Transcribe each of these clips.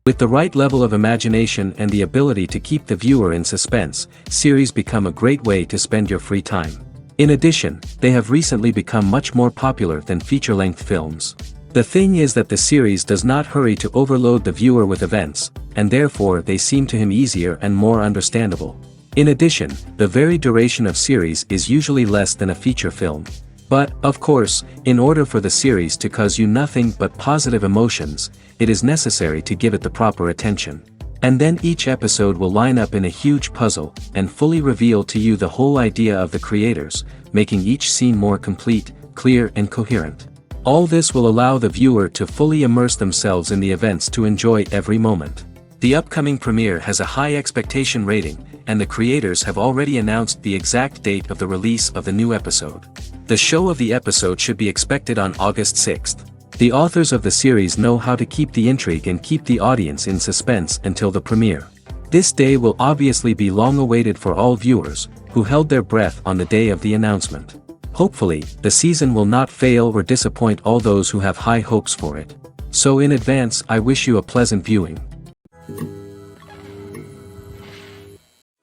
With the right level of imagination and the ability to keep the viewer in suspense, series become a great way to spend your free time. In addition, they have recently become much more popular than feature-length films. The thing is that the series does not hurry to overload the viewer with events, and therefore they seem to him easier and more understandable. In addition, the very duration of series is usually less than a feature film. But, of course, in order for the series to cause you nothing but positive emotions, it is necessary to give it the proper attention. And then each episode will line up in a huge puzzle, and fully reveal to you the whole idea of the creators, making each scene more complete, clear and coherent. All this will allow the viewer to fully immerse themselves in the events to enjoy every moment. The upcoming premiere has a high expectation rating, and the creators have already announced the exact date of the release of the new episode. The show of the episode should be expected on August 6th. The authors of the series know how to keep the intrigue and keep the audience in suspense until the premiere. This day will obviously be long awaited for all viewers, who held their breath on the day of the announcement. Hopefully, the season will not fail or disappoint all those who have high hopes for it. So in advance, I wish you a pleasant viewing.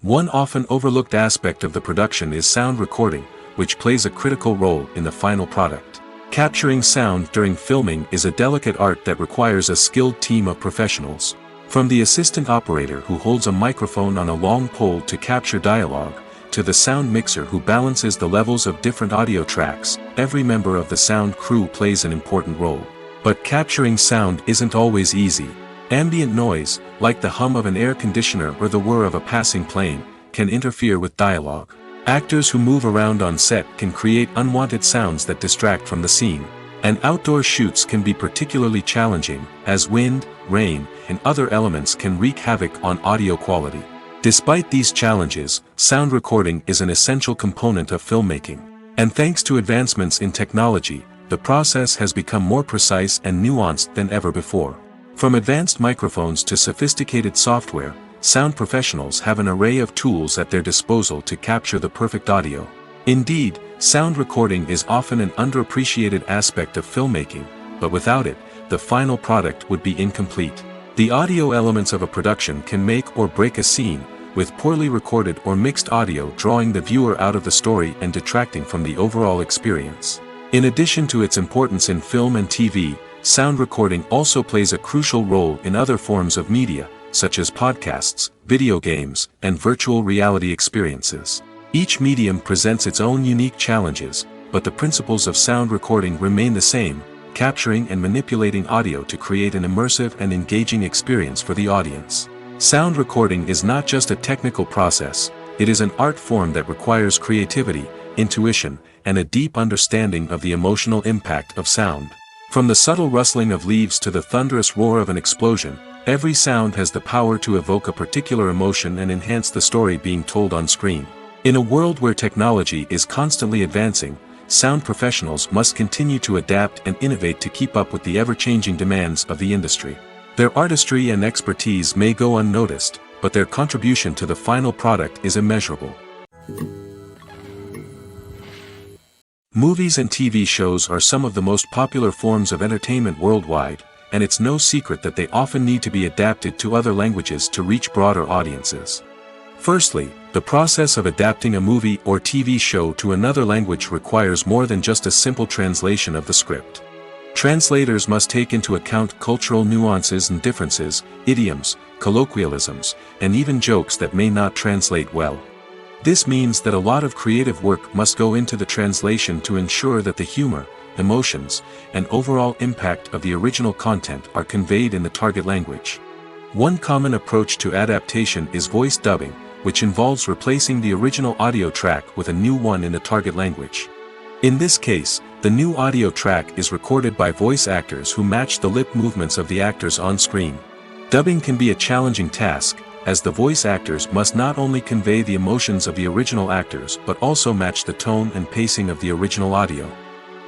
One often overlooked aspect of the production is sound recording, which plays a critical role in the final product. Capturing sound during filming is a delicate art that requires a skilled team of professionals. From the assistant operator who holds a microphone on a long pole to capture dialogue, to the sound mixer who balances the levels of different audio tracks, every member of the sound crew plays an important role. But capturing sound isn't always easy. Ambient noise, like the hum of an air conditioner or the whir of a passing plane, can interfere with dialogue. Actors who move around on set can create unwanted sounds that distract from the scene. And outdoor shoots can be particularly challenging, as wind, rain, and other elements can wreak havoc on audio quality. Despite these challenges, sound recording is an essential component of filmmaking. And thanks to advancements in technology, the process has become more precise and nuanced than ever before. From advanced microphones to sophisticated software, sound professionals have an array of tools at their disposal to capture the perfect audio. Indeed, sound recording is often an underappreciated aspect of filmmaking, but without it, the final product would be incomplete. The audio elements of a production can make or break a scene, with poorly recorded or mixed audio drawing the viewer out of the story and detracting from the overall experience. In addition to its importance in film and TV, sound recording also plays a crucial role in other forms of media, such as podcasts, video games, and virtual reality experiences. Each medium presents its own unique challenges, but the principles of sound recording remain the same, capturing and manipulating audio to create an immersive and engaging experience for the audience. Sound recording is not just a technical process, it is an art form that requires creativity, intuition, and a deep understanding of the emotional impact of sound. From the subtle rustling of leaves to the thunderous roar of an explosion, every sound has the power to evoke a particular emotion and enhance the story being told on screen. In a world where technology is constantly advancing, sound professionals must continue to adapt and innovate to keep up with the ever-changing demands of the industry. Their artistry and expertise may go unnoticed, but their contribution to the final product is immeasurable. Movies and TV shows are some of the most popular forms of entertainment worldwide, and it's no secret that they often need to be adapted to other languages to reach broader audiences. Firstly, the process of adapting a movie or TV show to another language requires more than just a simple translation of the script. Translators must take into account cultural nuances and differences, idioms, colloquialisms, and even jokes that may not translate well. This means that a lot of creative work must go into the translation to ensure that the humor, emotions, and overall impact of the original content are conveyed in the target language. One common approach to adaptation is voice dubbing, which involves replacing the original audio track with a new one in the target language. In this case, the new audio track is recorded by voice actors who match the lip movements of the actors on screen. Dubbing can be a challenging task, as the voice actors must not only convey the emotions of the original actors but also match the tone and pacing of the original audio.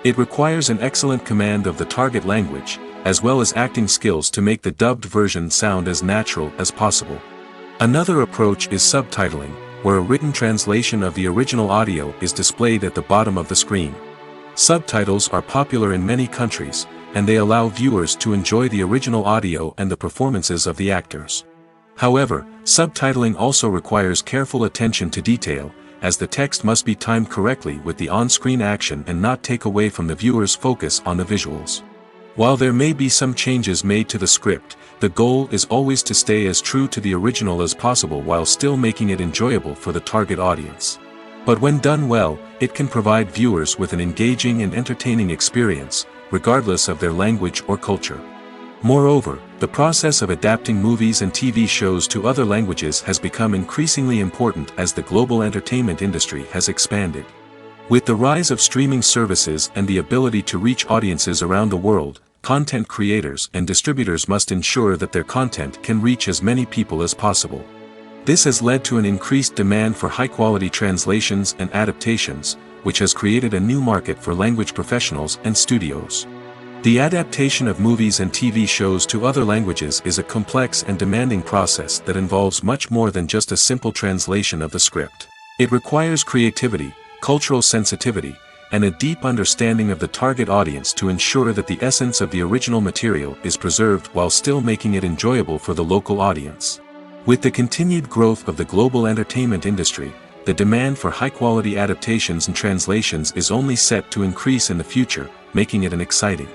It requires an excellent command of the target language, as well as acting skills to make the dubbed version sound as natural as possible. Another approach is subtitling, where a written translation of the original audio is displayed at the bottom of the screen. Subtitles are popular in many countries, and they allow viewers to enjoy the original audio and the performances of the actors. However, subtitling also requires careful attention to detail, as the text must be timed correctly with the on-screen action and not take away from the viewer's focus on the visuals. While there may be some changes made to the script, the goal is always to stay as true to the original as possible while still making it enjoyable for the target audience. But when done well, it can provide viewers with an engaging and entertaining experience, regardless of their language or culture. Moreover, the process of adapting movies and TV shows to other languages has become increasingly important as the global entertainment industry has expanded. With the rise of streaming services and the ability to reach audiences around the world, content creators and distributors must ensure that their content can reach as many people as possible. This has led to an increased demand for high-quality translations and adaptations, which has created a new market for language professionals and studios. The adaptation of movies and TV shows to other languages is a complex and demanding process that involves much more than just a simple translation of the script. It requires creativity, cultural sensitivity, and a deep understanding of the target audience to ensure that the essence of the original material is preserved while still making it enjoyable for the local audience. With the continued growth of the global entertainment industry, the demand for high-quality adaptations and translations is only set to increase in the future, making it an exciting.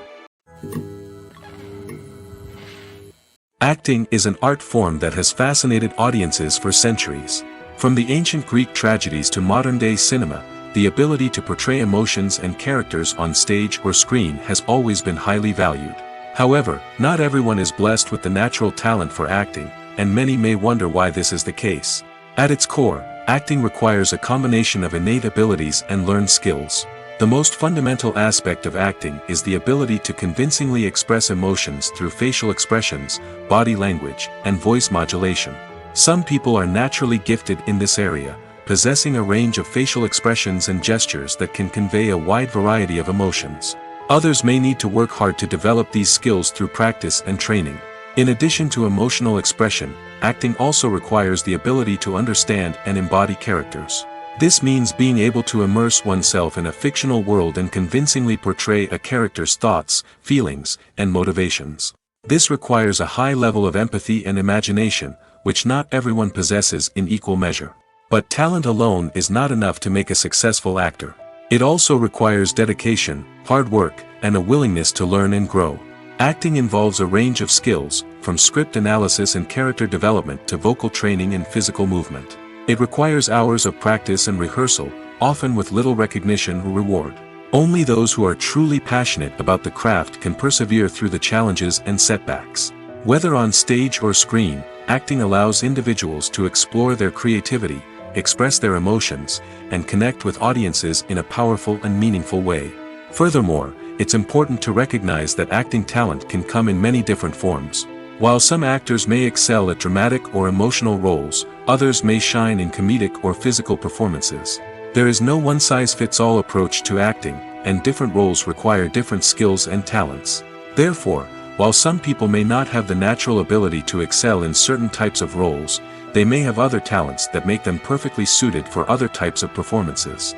Acting is an art form that has fascinated audiences for centuries. From the ancient Greek tragedies to modern-day cinema, the ability to portray emotions and characters on stage or screen has always been highly valued. However, not everyone is blessed with the natural talent for acting, and many may wonder why this is the case. At its core, acting requires a combination of innate abilities and learned skills. The most fundamental aspect of acting is the ability to convincingly express emotions through facial expressions, body language, and voice modulation. Some people are naturally gifted in this area, possessing a range of facial expressions and gestures that can convey a wide variety of emotions. Others may need to work hard to develop these skills through practice and training. In addition to emotional expression, acting also requires the ability to understand and embody characters. This means being able to immerse oneself in a fictional world and convincingly portray a character's thoughts, feelings, and motivations. This requires a high level of empathy and imagination, which not everyone possesses in equal measure. But talent alone is not enough to make a successful actor. It also requires dedication, hard work, and a willingness to learn and grow. Acting involves a range of skills, from script analysis and character development to vocal training and physical movement. It requires hours of practice and rehearsal, often with little recognition or reward. Only those who are truly passionate about the craft can persevere through the challenges and setbacks. Whether on stage or screen, acting allows individuals to explore their creativity, express their emotions, and connect with audiences in a powerful and meaningful way. Furthermore, it's important to recognize that acting talent can come in many different forms. While some actors may excel at dramatic or emotional roles, others may shine in comedic or physical performances. There is no one-size-fits-all approach to acting, and different roles require different skills and talents. Therefore, while some people may not have the natural ability to excel in certain types of roles, they may have other talents that make them perfectly suited for other types of performances.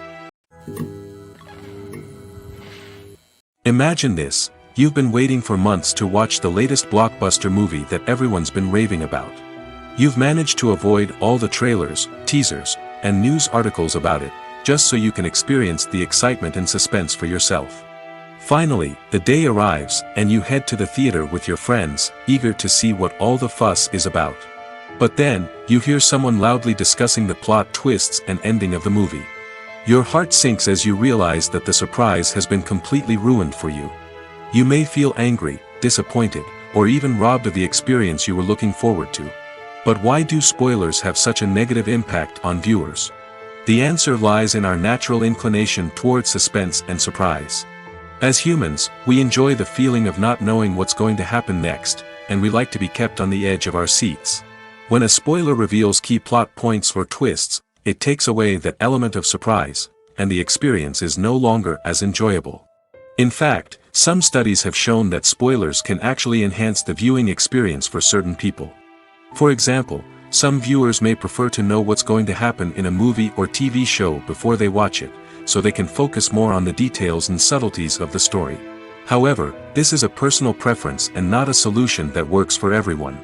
Imagine this: you've been waiting for months to watch the latest blockbuster movie that everyone's been raving about. You've managed to avoid all the trailers, teasers, and news articles about it, just so you can experience the excitement and suspense for yourself. Finally, the day arrives, and you head to the theater with your friends, eager to see what all the fuss is about. But then, you hear someone loudly discussing the plot twists and ending of the movie. Your heart sinks as you realize that the surprise has been completely ruined for you. You may feel angry, disappointed, or even robbed of the experience you were looking forward to. But why do spoilers have such a negative impact on viewers? The answer lies in our natural inclination towards suspense and surprise. As humans, we enjoy the feeling of not knowing what's going to happen next, and we like to be kept on the edge of our seats. When a spoiler reveals key plot points or twists, it takes away that element of surprise, and the experience is no longer as enjoyable. In fact, some studies have shown that spoilers can actually enhance the viewing experience for certain people. For example, some viewers may prefer to know what's going to happen in a movie or TV show before they watch it, so they can focus more on the details and subtleties of the story. However, this is a personal preference and not a solution that works for everyone.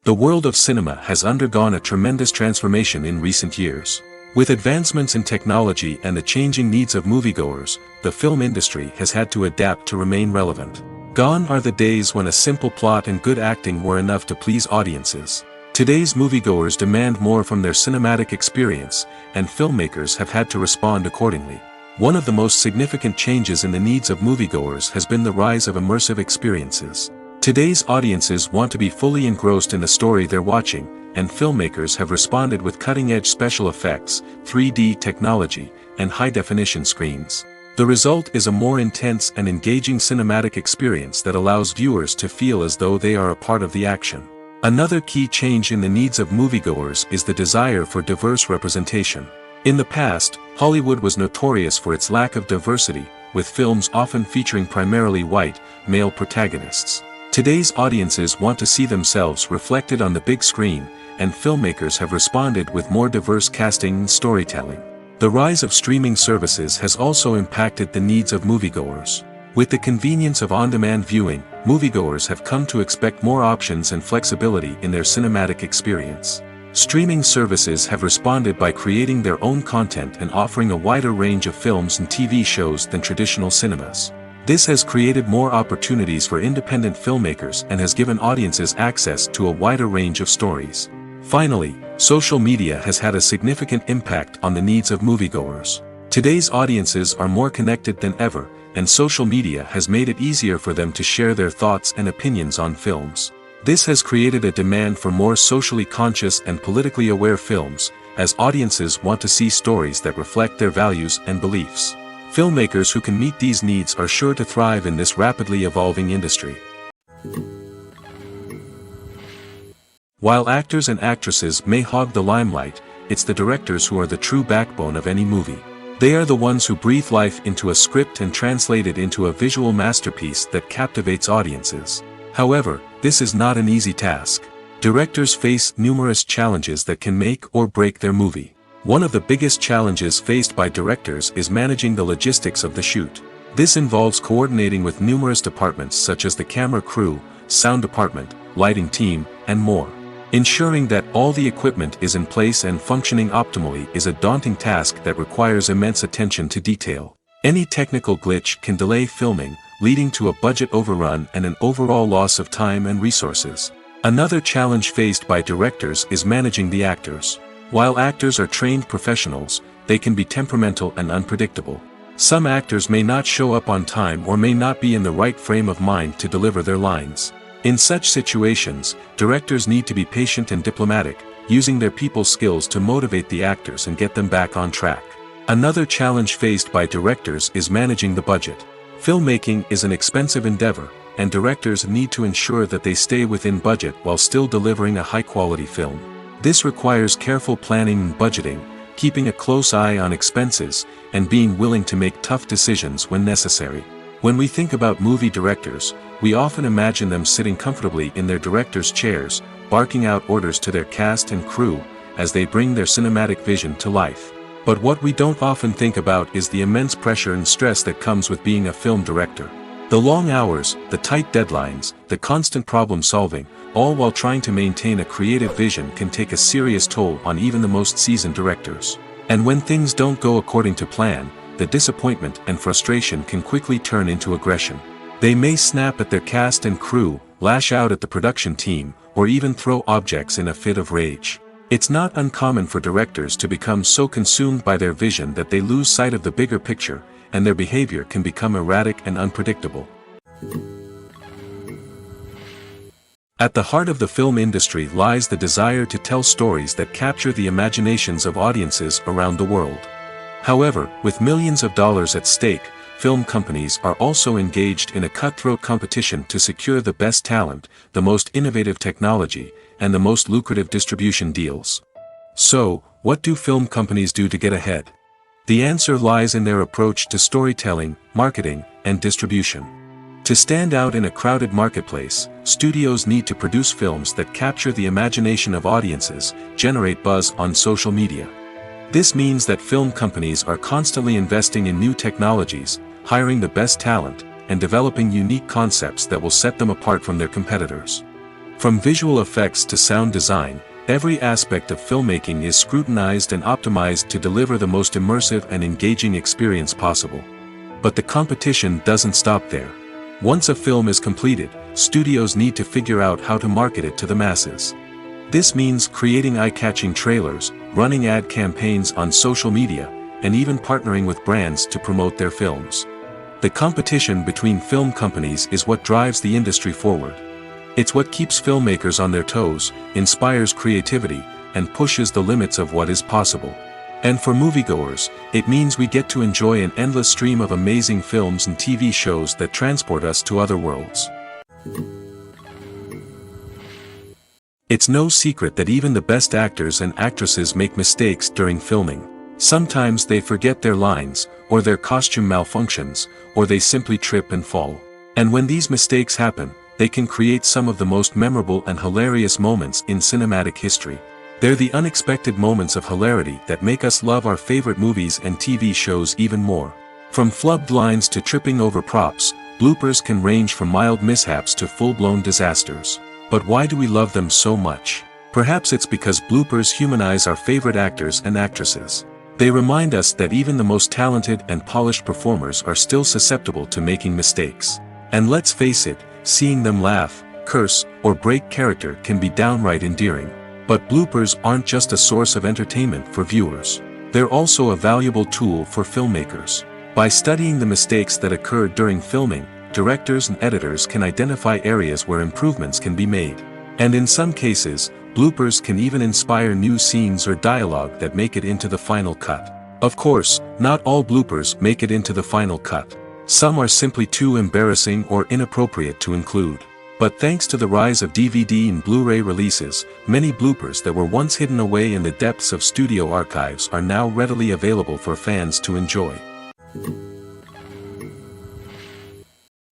The world of cinema has undergone a tremendous transformation in recent years. With advancements in technology and the changing needs of moviegoers, the film industry has had to adapt to remain relevant. Gone are the days when a simple plot and good acting were enough to please audiences. Today's moviegoers demand more from their cinematic experience, and filmmakers have had to respond accordingly. One of the most significant changes in the needs of moviegoers has been the rise of immersive experiences. Today's audiences want to be fully engrossed in the story they're watching, and filmmakers have responded with cutting-edge special effects, 3D technology, and high-definition screens. The result is a more intense and engaging cinematic experience that allows viewers to feel as though they are a part of the action. Another key change in the needs of moviegoers is the desire for diverse representation. In the past, Hollywood was notorious for its lack of diversity, with films often featuring primarily white, male protagonists. Today's audiences want to see themselves reflected on the big screen, and filmmakers have responded with more diverse casting and storytelling. The rise of streaming services has also impacted the needs of moviegoers. With the convenience of on-demand viewing, moviegoers have come to expect more options and flexibility in their cinematic experience. Streaming services have responded by creating their own content and offering a wider range of films and TV shows than traditional cinemas. This has created more opportunities for independent filmmakers and has given audiences access to a wider range of stories. Finally, social media has had a significant impact on the needs of moviegoers. Today's audiences are more connected than ever, and social media has made it easier for them to share their thoughts and opinions on films. This has created a demand for more socially conscious and politically aware films, as audiences want to see stories that reflect their values and beliefs. Filmmakers who can meet these needs are sure to thrive in this rapidly evolving industry. While actors and actresses may hog the limelight, it's the directors who are the true backbone of any movie. They are the ones who breathe life into a script and translate it into a visual masterpiece that captivates audiences. However, this is not an easy task. Directors face numerous challenges that can make or break their movie. One of the biggest challenges faced by directors is managing the logistics of the shoot. This involves coordinating with numerous departments such as the camera crew, sound department, lighting team, and more. Ensuring that all the equipment is in place and functioning optimally is a daunting task that requires immense attention to detail. Any technical glitch can delay filming, leading to a budget overrun and an overall loss of time and resources. Another challenge faced by directors is managing the actors. While actors are trained professionals, they can be temperamental and unpredictable. Some actors may not show up on time or may not be in the right frame of mind to deliver their lines. In such situations, directors need to be patient and diplomatic, using their people skills to motivate the actors and get them back on track. Another challenge faced by directors is managing the budget. Filmmaking is an expensive endeavor, and directors need to ensure that they stay within budget while still delivering a high-quality film. This requires careful planning and budgeting, keeping a close eye on expenses, and being willing to make tough decisions when necessary. When we think about movie directors, we often imagine them sitting comfortably in their director's chairs, barking out orders to their cast and crew, as they bring their cinematic vision to life. But what we don't often think about is the immense pressure and stress that comes with being a film director. The long hours, the tight deadlines, the constant problem solving, all while trying to maintain a creative vision can take a serious toll on even the most seasoned directors. And when things don't go according to plan, the disappointment and frustration can quickly turn into aggression. They may snap at their cast and crew, lash out at the production team, or even throw objects in a fit of rage. It's not uncommon for directors to become so consumed by their vision that they lose sight of the bigger picture, and their behavior can become erratic and unpredictable. At the heart of the film industry lies the desire to tell stories that capture the imaginations of audiences around the world. However, with millions of dollars at stake, film companies are also engaged in a cutthroat competition to secure the best talent, the most innovative technology, and the most lucrative distribution deals. So, what do film companies do to get ahead? The answer lies in their approach to storytelling, marketing, and distribution. To stand out in a crowded marketplace, studios need to produce films that capture the imagination of audiences, generate buzz on social media. This means that film companies are constantly investing in new technologies, hiring the best talent, and developing unique concepts that will set them apart from their competitors. From visual effects to sound design, every aspect of filmmaking is scrutinized and optimized to deliver the most immersive and engaging experience possible. But the competition doesn't stop there. Once a film is completed, studios need to figure out how to market it to the masses. This means creating eye-catching trailers, running ad campaigns on social media, and even partnering with brands to promote their films. The competition between film companies is what drives the industry forward. It's what keeps filmmakers on their toes, inspires creativity, and pushes the limits of what is possible. And for moviegoers, it means we get to enjoy an endless stream of amazing films and TV shows that transport us to other worlds. It's no secret that even the best actors and actresses make mistakes during filming. Sometimes they forget their lines, or their costume malfunctions, or they simply trip and fall. And when these mistakes happen, they can create some of the most memorable and hilarious moments in cinematic history. They're the unexpected moments of hilarity that make us love our favorite movies and TV shows even more. From flubbed lines to tripping over props, bloopers can range from mild mishaps to full-blown disasters. But why do we love them so much? Perhaps it's because bloopers humanize our favorite actors and actresses. They remind us that even the most talented and polished performers are still susceptible to making mistakes. And let's face it, seeing them laugh, curse, or break character can be downright endearing. But bloopers aren't just a source of entertainment for viewers. They're also a valuable tool for filmmakers. By studying the mistakes that occur during filming, directors and editors can identify areas where improvements can be made. And in some cases, bloopers can even inspire new scenes or dialogue that make it into the final cut. Of course, not all bloopers make it into the final cut. Some are simply too embarrassing or inappropriate to include. But thanks to the rise of DVD and Blu-ray releases, many bloopers that were once hidden away in the depths of studio archives are now readily available for fans to enjoy.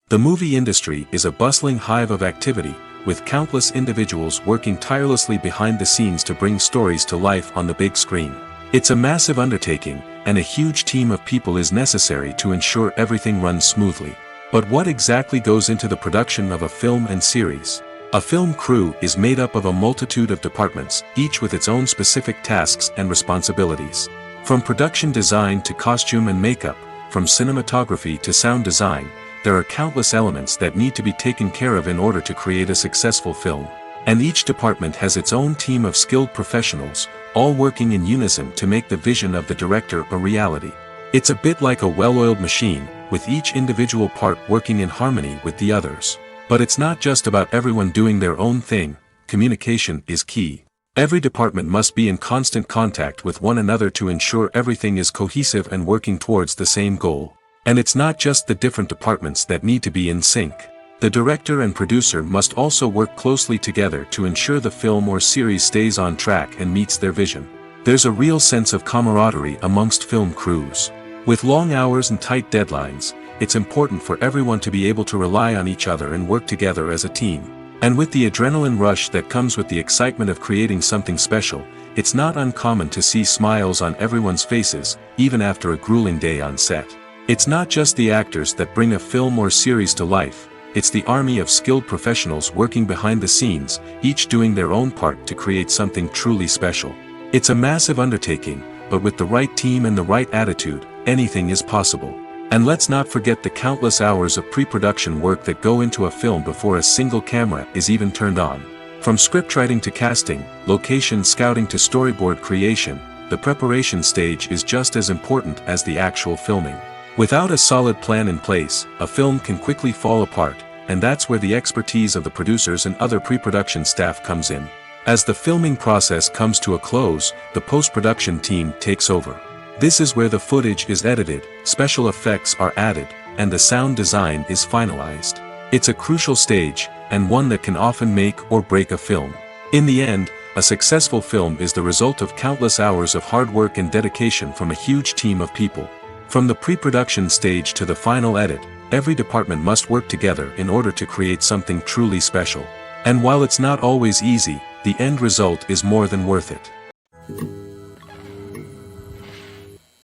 The movie industry is a bustling hive of activity, with countless individuals working tirelessly behind the scenes to bring stories to life on the big screen. It's a massive undertaking, and a huge team of people is necessary to ensure everything runs smoothly. But what exactly goes into the production of a film and series? A film crew is made up of a multitude of departments, each with its own specific tasks and responsibilities. From production design to costume and makeup, from cinematography to sound design, there are countless elements that need to be taken care of in order to create a successful film. And each department has its own team of skilled professionals, all working in unison to make the vision of the director a reality. It's a bit like a well-oiled machine, with each individual part working in harmony with the others. But it's not just about everyone doing their own thing. Communication is key. Every department must be in constant contact with one another to ensure everything is cohesive and working towards the same goal. And it's not just the different departments that need to be in sync. The director and producer must also work closely together to ensure the film or series stays on track and meets their vision. There's a real sense of camaraderie amongst film crews. With long hours and tight deadlines, it's important for everyone to be able to rely on each other and work together as a team. And with the adrenaline rush that comes with the excitement of creating something special, it's not uncommon to see smiles on everyone's faces, even after a grueling day on set. It's not just the actors that bring a film or series to life, it's the army of skilled professionals working behind the scenes, each doing their own part to create something truly special. It's a massive undertaking, but with the right team and the right attitude, anything is possible. And let's not forget the countless hours of pre-production work that go into a film before a single camera is even turned on. From scriptwriting to casting, location scouting to storyboard creation, the preparation stage is just as important as the actual filming. Without a solid plan in place, a film can quickly fall apart, and that's where the expertise of the producers and other pre-production staff comes in. As the filming process comes to a close, the post-production team takes over. This is where the footage is edited, special effects are added, and the sound design is finalized. It's a crucial stage, and one that can often make or break a film. In the end, a successful film is the result of countless hours of hard work and dedication from a huge team of people. From the pre-production stage to the final edit, every department must work together in order to create something truly special. And while it's not always easy, the end result is more than worth it.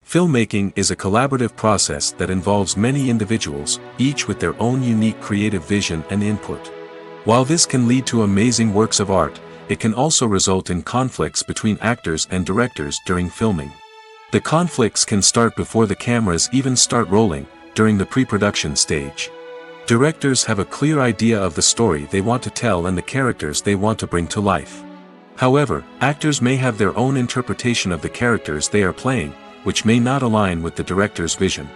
Filmmaking is a collaborative process that involves many individuals, each with their own unique creative vision and input. While this can lead to amazing works of art, it can also result in conflicts between actors and directors during filming. The conflicts can start before the cameras even start rolling, during the pre-production stage. Directors have a clear idea of the story they want to tell and the characters they want to bring to life. However, actors may have their own interpretation of the characters they are playing, which may not align with the director's vision.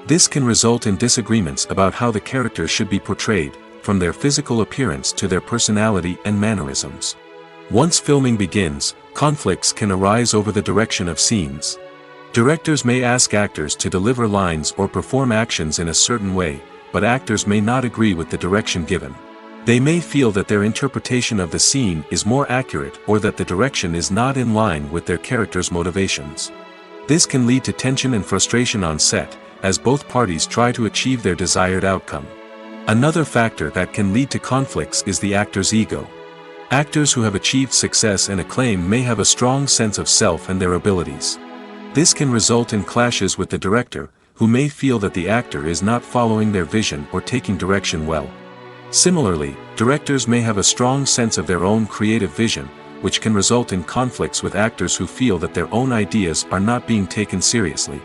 This can result in disagreements about how the characters should be portrayed, from their physical appearance to their personality and mannerisms. Once filming begins, conflicts can arise over the direction of scenes. Directors may ask actors to deliver lines or perform actions in a certain way, but actors may not agree with the direction given. They may feel that their interpretation of the scene is more accurate or that the direction is not in line with their character's motivations. This can lead to tension and frustration on set, as both parties try to achieve their desired outcome. Another factor that can lead to conflicts is the actor's ego. Actors who have achieved success and acclaim may have a strong sense of self and their abilities. This can result in clashes with the director, who may feel that the actor is not following their vision or taking direction well. Similarly, directors may have a strong sense of their own creative vision, which can result in conflicts with actors who feel that their own ideas are not being taken seriously.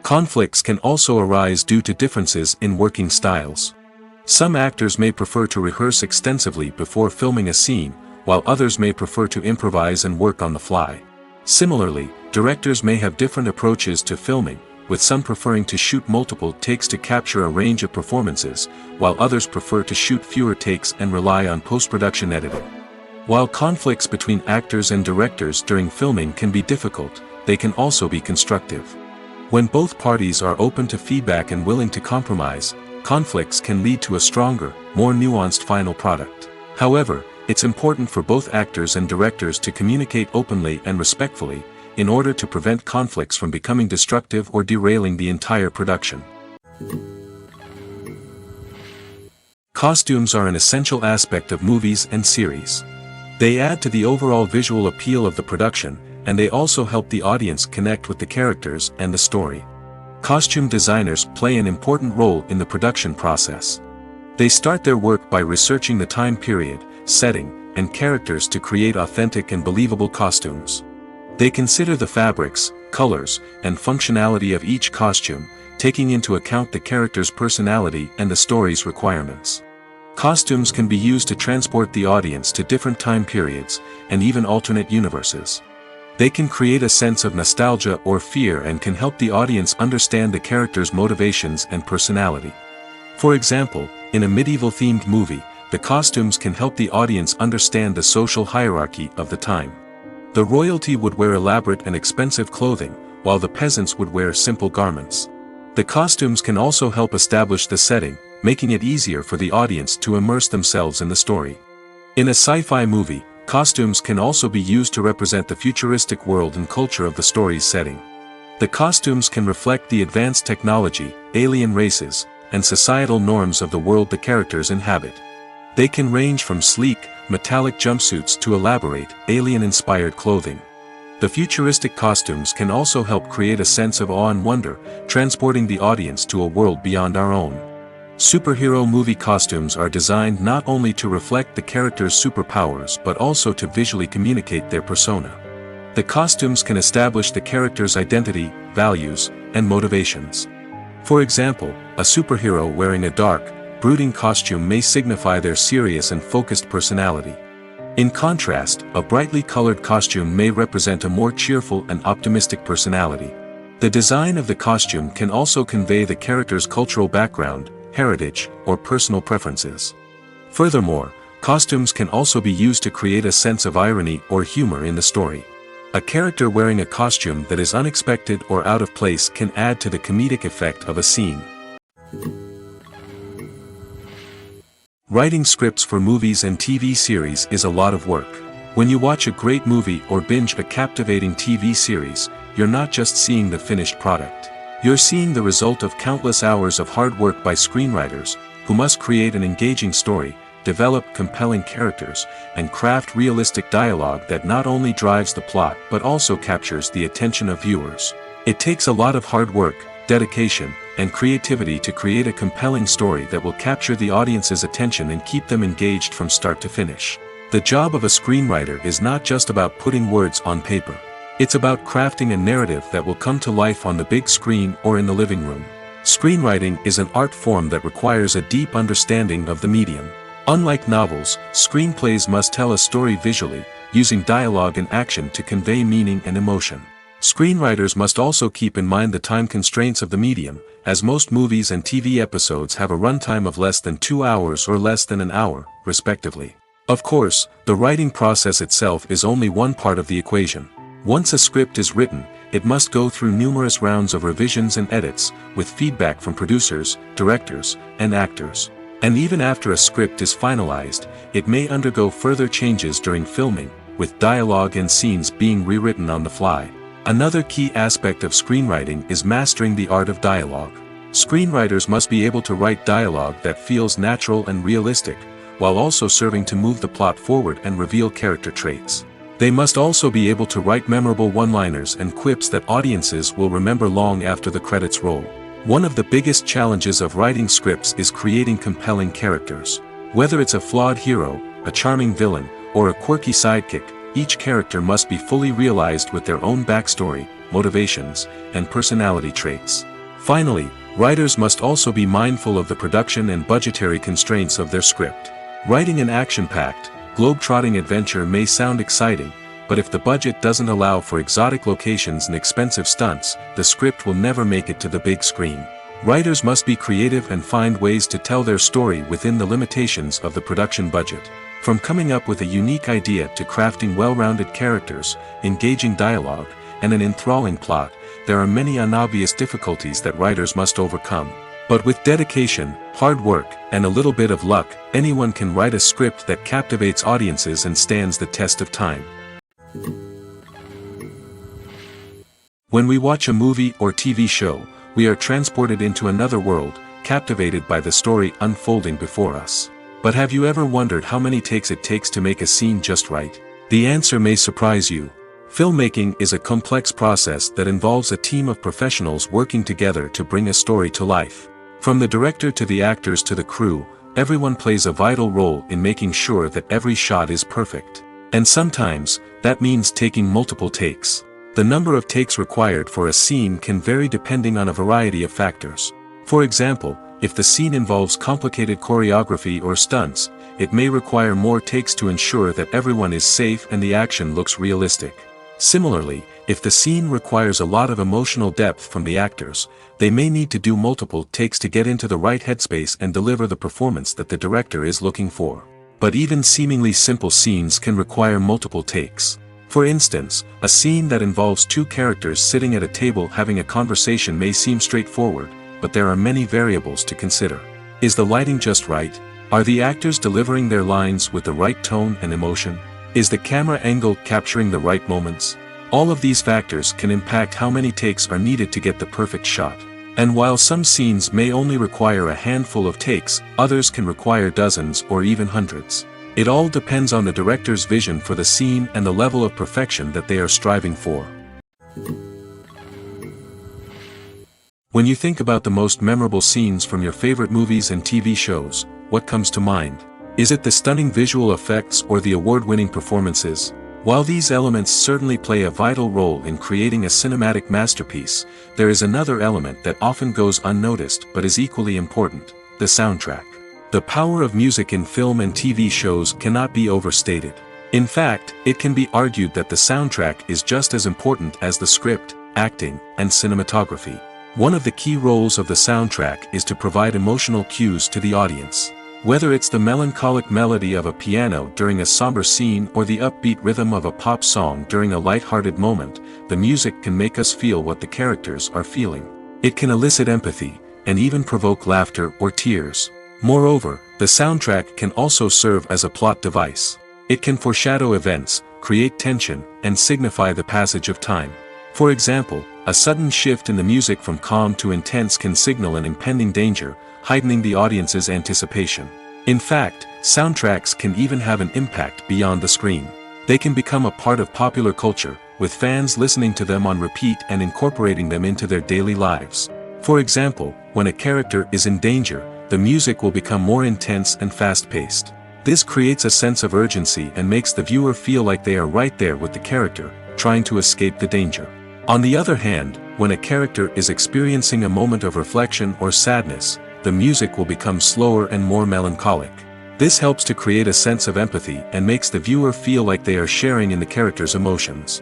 Conflicts can also arise due to differences in working styles. Some actors may prefer to rehearse extensively before filming a scene, while others may prefer to improvise and work on the fly. Similarly, directors may have different approaches to filming, with some preferring to shoot multiple takes to capture a range of performances, while others prefer to shoot fewer takes and rely on post-production editing. While conflicts between actors and directors during filming can be difficult, they can also be constructive. When both parties are open to feedback and willing to compromise, conflicts can lead to a stronger, more nuanced final product. However, it's important for both actors and directors to communicate openly and respectfully, in order to prevent conflicts from becoming destructive or derailing the entire production. Costumes are an essential aspect of movies and series. They add to the overall visual appeal of the production, and they also help the audience connect with the characters and the story. Costume designers play an important role in the production process. They start their work by researching the time period, setting, and characters to create authentic and believable costumes. They consider the fabrics, colors, and functionality of each costume, taking into account the character's personality and the story's requirements. Costumes can be used to transport the audience to different time periods, and even alternate universes. They can create a sense of nostalgia or fear and can help the audience understand the character's motivations and personality. For example, in a medieval-themed movie, the costumes can help the audience understand the social hierarchy of the time. The royalty would wear elaborate and expensive clothing, while the peasants would wear simple garments. The costumes can also help establish the setting, making it easier for the audience to immerse themselves in the story. In a sci-fi movie, costumes can also be used to represent the futuristic world and culture of the story's setting. The costumes can reflect the advanced technology, alien races, and societal norms of the world the characters inhabit. They can range from sleek, metallic jumpsuits to elaborate, alien-inspired clothing. The futuristic costumes can also help create a sense of awe and wonder, transporting the audience to a world beyond our own. Superhero movie costumes are designed not only to reflect the character's superpowers but also to visually communicate their persona. The costumes can establish the character's identity, values, and motivations. For example, a superhero wearing a dark, brooding costume may signify their serious and focused personality. In contrast, a brightly colored costume may represent a more cheerful and optimistic personality. The design of the costume can also convey the character's cultural background, heritage, or personal preferences. Furthermore, costumes can also be used to create a sense of irony or humor in the story. A character wearing a costume that is unexpected or out of place can add to the comedic effect of a scene. Writing scripts for movies and TV series is a lot of work. When you watch a great movie or binge a captivating TV series, you're not just seeing the finished product. You're seeing the result of countless hours of hard work by screenwriters, who must create an engaging story, develop compelling characters, and craft realistic dialogue that not only drives the plot but also captures the attention of viewers. It takes a lot of hard work, dedication, and creativity to create a compelling story that will capture the audience's attention and keep them engaged from start to finish. The job of a screenwriter is not just about putting words on paper. It's about crafting a narrative that will come to life on the big screen or in the living room. Screenwriting is an art form that requires a deep understanding of the medium. Unlike novels, screenplays must tell a story visually, using dialogue and action to convey meaning and emotion. Screenwriters must also keep in mind the time constraints of the medium, as most movies and TV episodes have a runtime of less than 2 hours or less than an hour, respectively. Of course, the writing process itself is only one part of the equation. Once a script is written, it must go through numerous rounds of revisions and edits, with feedback from producers, directors, and actors. And even after a script is finalized, it may undergo further changes during filming, with dialogue and scenes being rewritten on the fly. Another key aspect of screenwriting is mastering the art of dialogue. Screenwriters must be able to write dialogue that feels natural and realistic, while also serving to move the plot forward and reveal character traits. They must also be able to write memorable one-liners and quips that audiences will remember long after the credits roll. One of the biggest challenges of writing scripts is creating compelling characters. Whether it's a flawed hero, a charming villain, or a quirky sidekick, each character must be fully realized with their own backstory, motivations, and personality traits. Finally, writers must also be mindful of the production and budgetary constraints of their script. Writing an action-packed, globe-trotting adventure may sound exciting, but if the budget doesn't allow for exotic locations and expensive stunts, the script will never make it to the big screen. Writers must be creative and find ways to tell their story within the limitations of the production budget. From coming up with a unique idea to crafting well-rounded characters, engaging dialogue, and an enthralling plot, there are many unobvious difficulties that writers must overcome. But with dedication, hard work, and a little bit of luck, anyone can write a script that captivates audiences and stands the test of time. When we watch a movie or TV show, we are transported into another world, captivated by the story unfolding before us. But have you ever wondered how many takes it takes to make a scene just right? The answer may surprise you. Filmmaking is a complex process that involves a team of professionals working together to bring a story to life. From the director to the actors to the crew, everyone plays a vital role in making sure that every shot is perfect. And sometimes, that means taking multiple takes. The number of takes required for a scene can vary depending on a variety of factors. For example, if the scene involves complicated choreography or stunts, it may require more takes to ensure that everyone is safe and the action looks realistic. Similarly, if the scene requires a lot of emotional depth from the actors, they may need to do multiple takes to get into the right headspace and deliver the performance that the director is looking for. But even seemingly simple scenes can require multiple takes. For instance, a scene that involves two characters sitting at a table having a conversation may seem straightforward, but there are many variables to consider. Is the lighting just right? Are the actors delivering their lines with the right tone and emotion? Is the camera angle capturing the right moments? All of these factors can impact how many takes are needed to get the perfect shot. And while some scenes may only require a handful of takes, others can require dozens or even hundreds. It all depends on the director's vision for the scene and the level of perfection that they are striving for. When you think about the most memorable scenes from your favorite movies and TV shows, what comes to mind? Is it the stunning visual effects or the award-winning performances? While these elements certainly play a vital role in creating a cinematic masterpiece, there is another element that often goes unnoticed but is equally important: the soundtrack. The power of music in film and TV shows cannot be overstated. In fact, it can be argued that the soundtrack is just as important as the script, acting, and cinematography. One of the key roles of the soundtrack is to provide emotional cues to the audience. Whether it's the melancholic melody of a piano during a somber scene or the upbeat rhythm of a pop song during a light-hearted moment, the music can make us feel what the characters are feeling. It can elicit empathy, and even provoke laughter or tears. Moreover, the soundtrack can also serve as a plot device. It can foreshadow events, create tension, and signify the passage of time. For example, a sudden shift in the music from calm to intense can signal an impending danger, heightening the audience's anticipation. In fact, soundtracks can even have an impact beyond the screen. They can become a part of popular culture, with fans listening to them on repeat and incorporating them into their daily lives. For example, when a character is in danger, the music will become more intense and fast-paced. This creates a sense of urgency and makes the viewer feel like they are right there with the character, trying to escape the danger. On the other hand, when a character is experiencing a moment of reflection or sadness, the music will become slower and more melancholic. This helps to create a sense of empathy and makes the viewer feel like they are sharing in the character's emotions.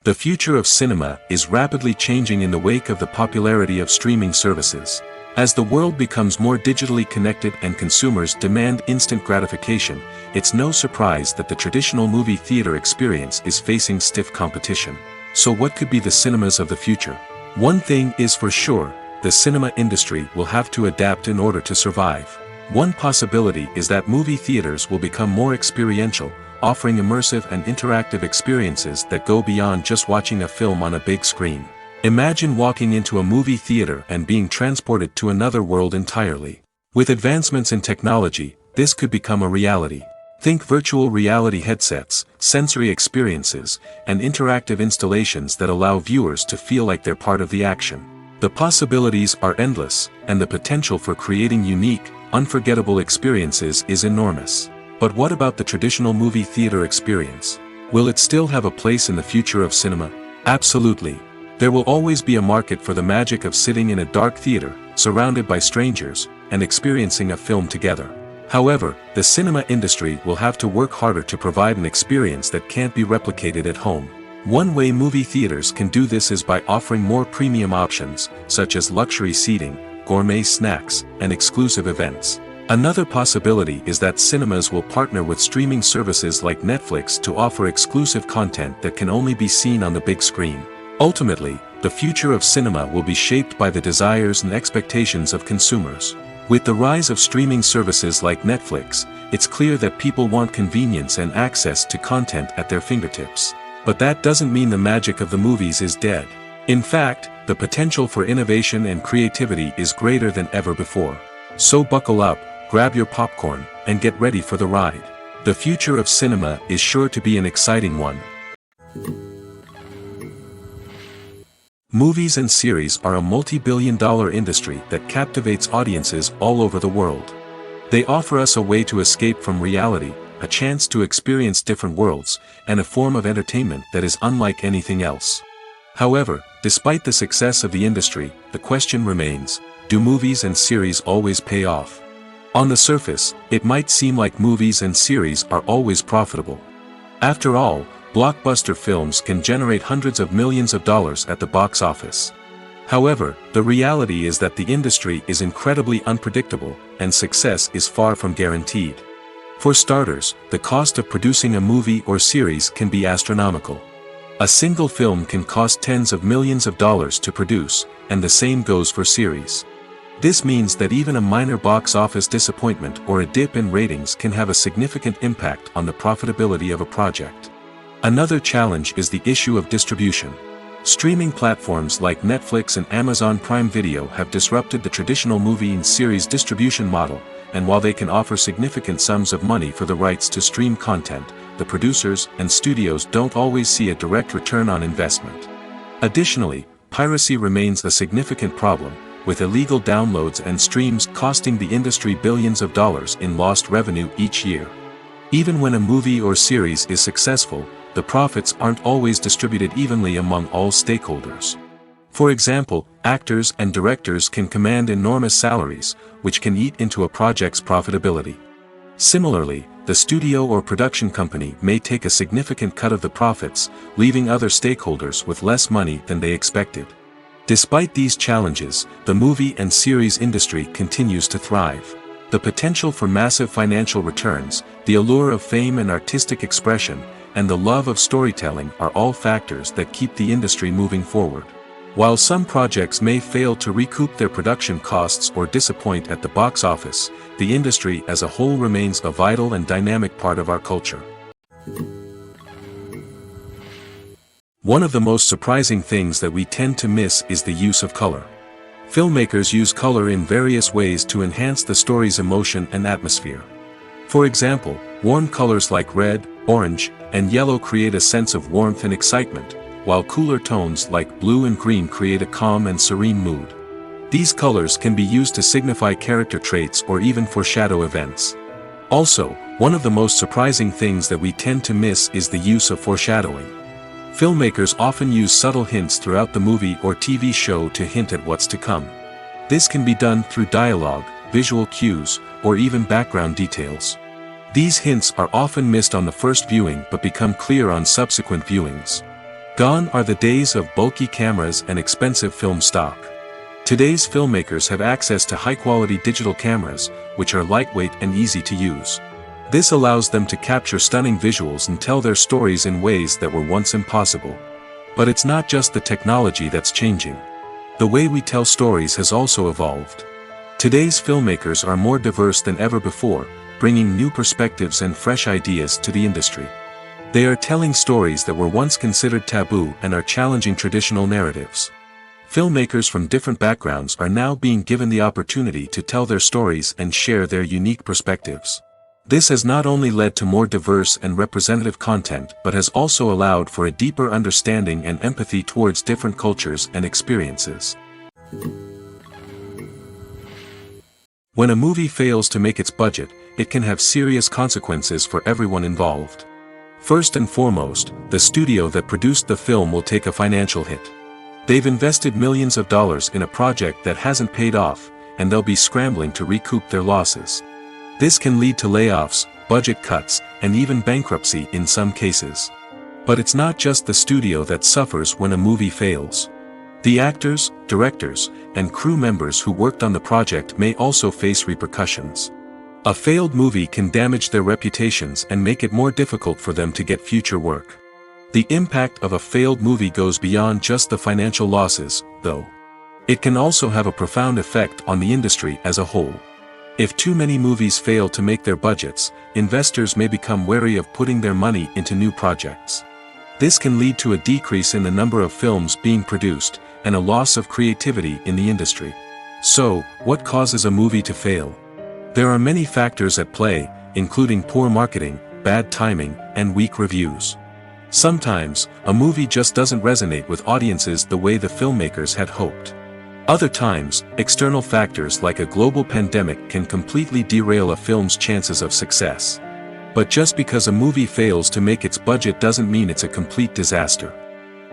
The future of cinema is rapidly changing in the wake of the popularity of streaming services. As the world becomes more digitally connected and consumers demand instant gratification, it's no surprise that the traditional movie theater experience is facing stiff competition. So what could be the cinemas of the future? One thing is for sure, the cinema industry will have to adapt in order to survive. One possibility is that movie theaters will become more experiential, offering immersive and interactive experiences that go beyond just watching a film on a big screen. Imagine walking into a movie theater and being transported to another world entirely. With advancements in technology, this could become a reality. Think virtual reality headsets, sensory experiences, and interactive installations that allow viewers to feel like they're part of the action. The possibilities are endless, and the potential for creating unique, unforgettable experiences is enormous. But what about the traditional movie theater experience? Will it still have a place in the future of cinema? Absolutely. There will always be a market for the magic of sitting in a dark theater, surrounded by strangers, and experiencing a film together. However, the cinema industry will have to work harder to provide an experience that can't be replicated at home. One way movie theaters can do this is by offering more premium options, such as luxury seating, gourmet snacks, and exclusive events. Another possibility is that cinemas will partner with streaming services like Netflix to offer exclusive content that can only be seen on the big screen. Ultimately, the future of cinema will be shaped by the desires and expectations of consumers. With the rise of streaming services like Netflix, it's clear that people want convenience and access to content at their fingertips. But that doesn't mean the magic of the movies is dead. In fact, the potential for innovation and creativity is greater than ever before. So buckle up, grab your popcorn, and get ready for the ride. The future of cinema is sure to be an exciting one. Movies and series are a multi-billion-dollar industry that captivates audiences all over the world. They offer us a way to escape from reality, a chance to experience different worlds, and a form of entertainment that is unlike anything else. However, despite the success of the industry, the question remains, do movies and series always pay off? On the surface, it might seem like movies and series are always profitable. After all, blockbuster films can generate hundreds of millions of dollars at the box office. However, the reality is that the industry is incredibly unpredictable, and success is far from guaranteed. For starters, the cost of producing a movie or series can be astronomical. A single film can cost tens of millions of dollars to produce, and the same goes for series. This means that even a minor box office disappointment or a dip in ratings can have a significant impact on the profitability of a project. Another challenge is the issue of distribution. Streaming platforms like Netflix and Amazon Prime Video have disrupted the traditional movie and series distribution model, and while they can offer significant sums of money for the rights to stream content, the producers and studios don't always see a direct return on investment. Additionally, piracy remains a significant problem, with illegal downloads and streams costing the industry billions of dollars in lost revenue each year. Even when a movie or series is successful, the profits aren't always distributed evenly among all stakeholders. For example, actors and directors can command enormous salaries, which can eat into a project's profitability. Similarly, the studio or production company may take a significant cut of the profits, leaving other stakeholders with less money than they expected. Despite these challenges, the movie and series industry continues to thrive. The potential for massive financial returns, the allure of fame and artistic expression, and the love of storytelling are all factors that keep the industry moving forward. While some projects may fail to recoup their production costs or disappoint at the box office, the industry as a whole remains a vital and dynamic part of our culture. One of the most surprising things that we tend to miss is the use of color. Filmmakers use color in various ways to enhance the story's emotion and atmosphere. For example, Warm colors like red, orange, and yellow create a sense of warmth and excitement, while cooler tones like blue and green create a calm and serene mood. These colors can be used to signify character traits or even foreshadow events. Also, one of the most surprising things that we tend to miss is the use of foreshadowing. Filmmakers often use subtle hints throughout the movie or TV show to hint at what's to come. This can be done through dialogue, visual cues, or even background details. These hints are often missed on the first viewing but become clear on subsequent viewings. Gone are the days of bulky cameras and expensive film stock. Today's filmmakers have access to high-quality digital cameras, which are lightweight and easy to use. This allows them to capture stunning visuals and tell their stories in ways that were once impossible. But it's not just the technology that's changing. The way we tell stories has also evolved. Today's filmmakers are more diverse than ever before, bringing new perspectives and fresh ideas to the industry. They are telling stories that were once considered taboo and are challenging traditional narratives. Filmmakers from different backgrounds are now being given the opportunity to tell their stories and share their unique perspectives. This has not only led to more diverse and representative content but has also allowed for a deeper understanding and empathy towards different cultures and experiences. When a movie fails to make its budget, it can have serious consequences for everyone involved. First and foremost, the studio that produced the film will take a financial hit. They've invested millions of dollars in a project that hasn't paid off, and they'll be scrambling to recoup their losses. This can lead to layoffs, budget cuts, and even bankruptcy in some cases. But it's not just the studio that suffers when a movie fails. The actors, directors, and crew members who worked on the project may also face repercussions. A failed movie can damage their reputations and make it more difficult for them to get future work. The impact of a failed movie goes beyond just the financial losses, though. It can also have a profound effect on the industry as a whole. If too many movies fail to make their budgets, investors may become wary of putting their money into new projects. This can lead to a decrease in the number of films being produced, and a loss of creativity in the industry. So, what causes a movie to fail? There are many factors at play, including poor marketing, bad timing, and weak reviews. Sometimes, a movie just doesn't resonate with audiences the way the filmmakers had hoped. Other times, external factors like a global pandemic can completely derail a film's chances of success. But just because a movie fails to make its budget doesn't mean it's a complete disaster.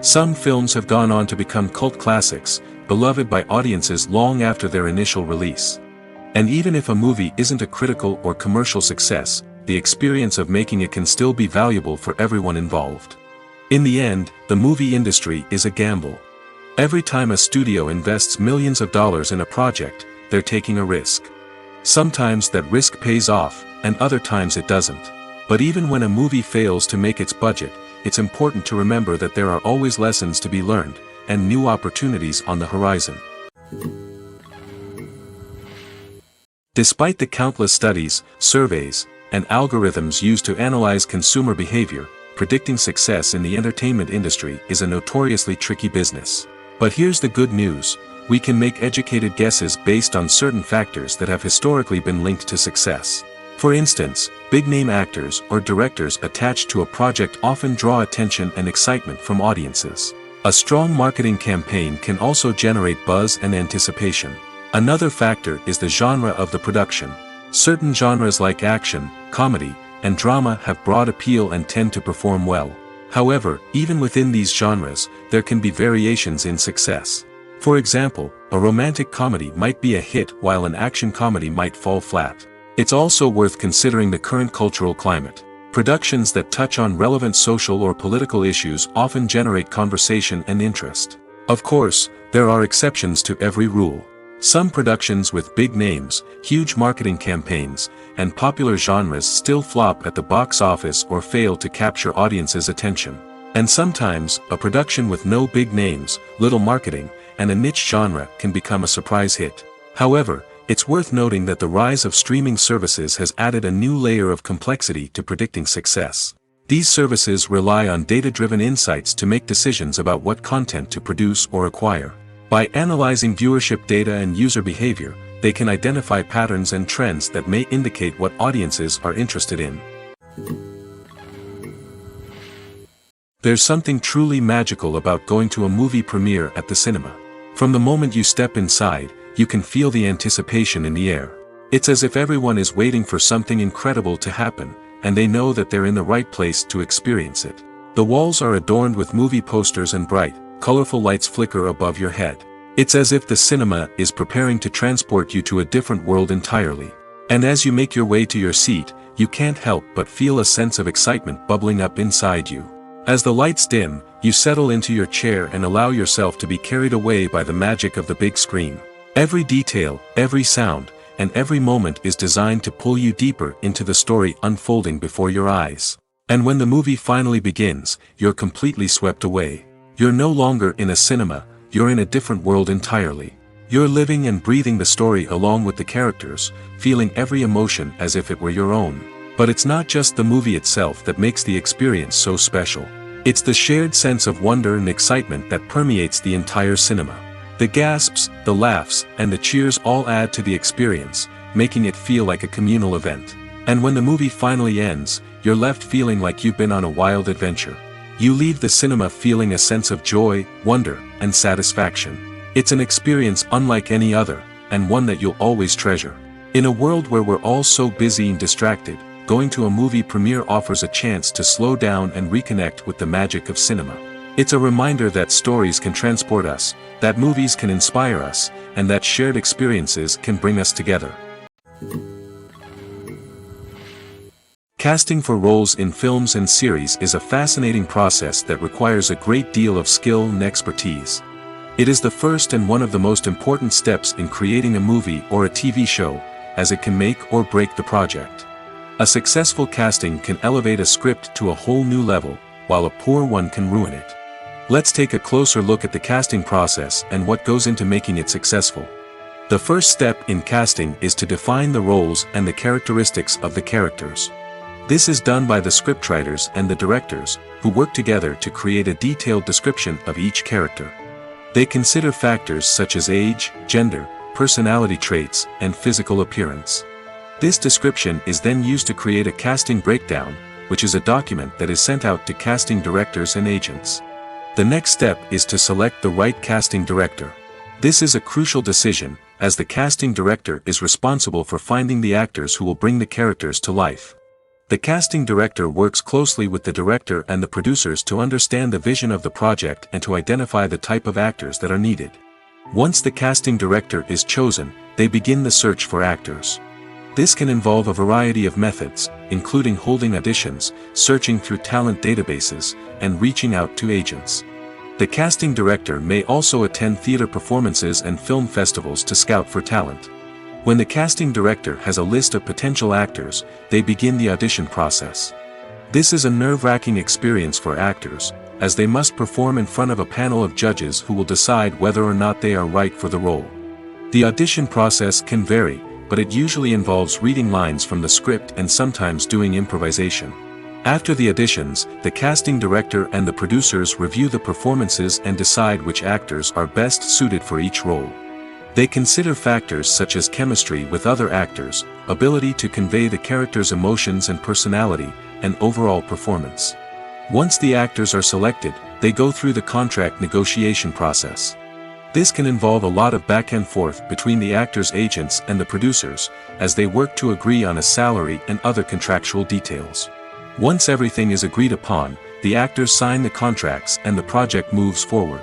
Some films have gone on to become cult classics, beloved by audiences long after their initial release. And even if a movie isn't a critical or commercial success, the experience of making it can still be valuable for everyone involved. In the end, the movie industry is a gamble. Every time a studio invests millions of dollars in a project, they're taking a risk. Sometimes that risk pays off, and other times it doesn't. But even when a movie fails to make its budget, it's important to remember that there are always lessons to be learned, and new opportunities on the horizon. Despite the countless studies, surveys, and algorithms used to analyze consumer behavior, predicting success in the entertainment industry is a notoriously tricky business. But here's the good news: we can make educated guesses based on certain factors that have historically been linked to success. For instance, big-name actors or directors attached to a project often draw attention and excitement from audiences. A strong marketing campaign can also generate buzz and anticipation. Another factor is the genre of the production. Certain genres like action, comedy, and drama have broad appeal and tend to perform well. However, even within these genres, there can be variations in success. For example, a romantic comedy might be a hit while an action comedy might fall flat. It's also worth considering the current cultural climate. Productions that touch on relevant social or political issues often generate conversation and interest. Of course, there are exceptions to every rule. Some productions with big names, huge marketing campaigns, and popular genres still flop at the box office or fail to capture audiences' attention. And sometimes, a production with no big names, little marketing, and a niche genre can become a surprise hit. However, it's worth noting that the rise of streaming services has added a new layer of complexity to predicting success. These services rely on data-driven insights to make decisions about what content to produce or acquire. By analyzing viewership data and user behavior, they can identify patterns and trends that may indicate what audiences are interested in. There's something truly magical about going to a movie premiere at the cinema. From the moment you step inside, you can feel the anticipation in the air. It's as if everyone is waiting for something incredible to happen, and they know that they're in the right place to experience it. The walls are adorned with movie posters and bright, colorful lights flicker above your head. It's as if the cinema is preparing to transport you to a different world entirely. And as you make your way to your seat, you can't help but feel a sense of excitement bubbling up inside you. As the lights dim, you settle into your chair and allow yourself to be carried away by the magic of the big screen. Every detail, every sound, and every moment is designed to pull you deeper into the story unfolding before your eyes. And when the movie finally begins, you're completely swept away. You're no longer in a cinema, you're in a different world entirely. You're living and breathing the story along with the characters, feeling every emotion as if it were your own. But it's not just the movie itself that makes the experience so special. It's the shared sense of wonder and excitement that permeates the entire cinema. The gasps, the laughs, and the cheers all add to the experience, making it feel like a communal event. And when the movie finally ends, you're left feeling like you've been on a wild adventure. You leave the cinema feeling a sense of joy, wonder, and satisfaction. It's an experience unlike any other, and one that you'll always treasure. In a world where we're all so busy and distracted, going to a movie premiere offers a chance to slow down and reconnect with the magic of cinema. It's a reminder that stories can transport us, that movies can inspire us, and that shared experiences can bring us together. Casting for roles in films and series is a fascinating process that requires a great deal of skill and expertise. It is the first and one of the most important steps in creating a movie or a TV show, as it can make or break the project. A successful casting can elevate a script to a whole new level, while a poor one can ruin it. Let's take a closer look at the casting process and what goes into making it successful. The first step in casting is to define the roles and the characteristics of the characters. This is done by the scriptwriters and the directors, who work together to create a detailed description of each character. They consider factors such as age, gender, personality traits, and physical appearance. This description is then used to create a casting breakdown, which is a document that is sent out to casting directors and agents. The next step is to select the right casting director. This is a crucial decision, as the casting director is responsible for finding the actors who will bring the characters to life. The casting director works closely with the director and the producers to understand the vision of the project and to identify the type of actors that are needed. Once the casting director is chosen, they begin the search for actors. This can involve a variety of methods, including holding auditions, searching through talent databases, and reaching out to agents. The casting director may also attend theater performances and film festivals to scout for talent. When the casting director has a list of potential actors, they begin the audition process. This is a nerve-wracking experience for actors, as they must perform in front of a panel of judges who will decide whether or not they are right for the role. The audition process can vary, but it usually involves reading lines from the script and sometimes doing improvisation. After the auditions, the casting director and the producers review the performances and decide which actors are best suited for each role. They consider factors such as chemistry with other actors, ability to convey the character's emotions and personality, and overall performance. Once the actors are selected, they go through the contract negotiation process. This can involve a lot of back and forth between the actors' agents and the producers, as they work to agree on a salary and other contractual details. Once everything is agreed upon, the actors sign the contracts and the project moves forward.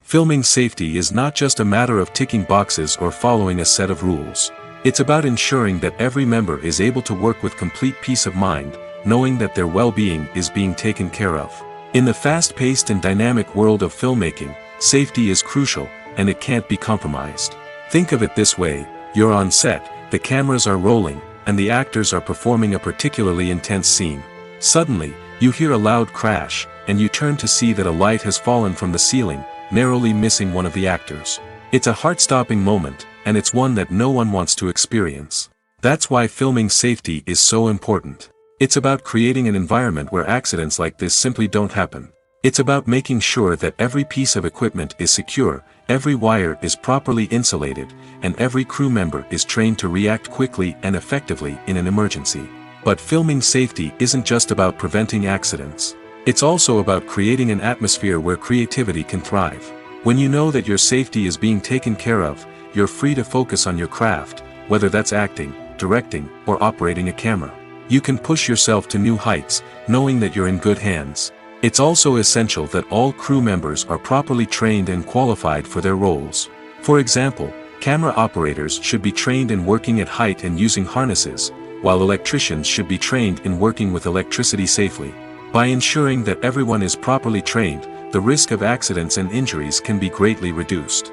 Filming safety is not just a matter of ticking boxes or following a set of rules. It's about ensuring that every member is able to work with complete peace of mind, knowing that their well-being is being taken care of. In the fast-paced and dynamic world of filmmaking, safety is crucial, and it can't be compromised. Think of it this way: you're on set, the cameras are rolling, and the actors are performing a particularly intense scene. Suddenly, you hear a loud crash, and you turn to see that a light has fallen from the ceiling, narrowly missing one of the actors. It's a heart-stopping moment, and it's one that no one wants to experience. That's why filming safety is so important. It's about creating an environment where accidents like this simply don't happen. It's about making sure that every piece of equipment is secure, every wire is properly insulated, and every crew member is trained to react quickly and effectively in an emergency. But filming safety isn't just about preventing accidents. It's also about creating an atmosphere where creativity can thrive. When you know that your safety is being taken care of, you're free to focus on your craft, whether that's acting, directing, or operating a camera. You can push yourself to new heights, knowing that you're in good hands. It's also essential that all crew members are properly trained and qualified for their roles. For example, camera operators should be trained in working at height and using harnesses, while electricians should be trained in working with electricity safely. By ensuring that everyone is properly trained, the risk of accidents and injuries can be greatly reduced.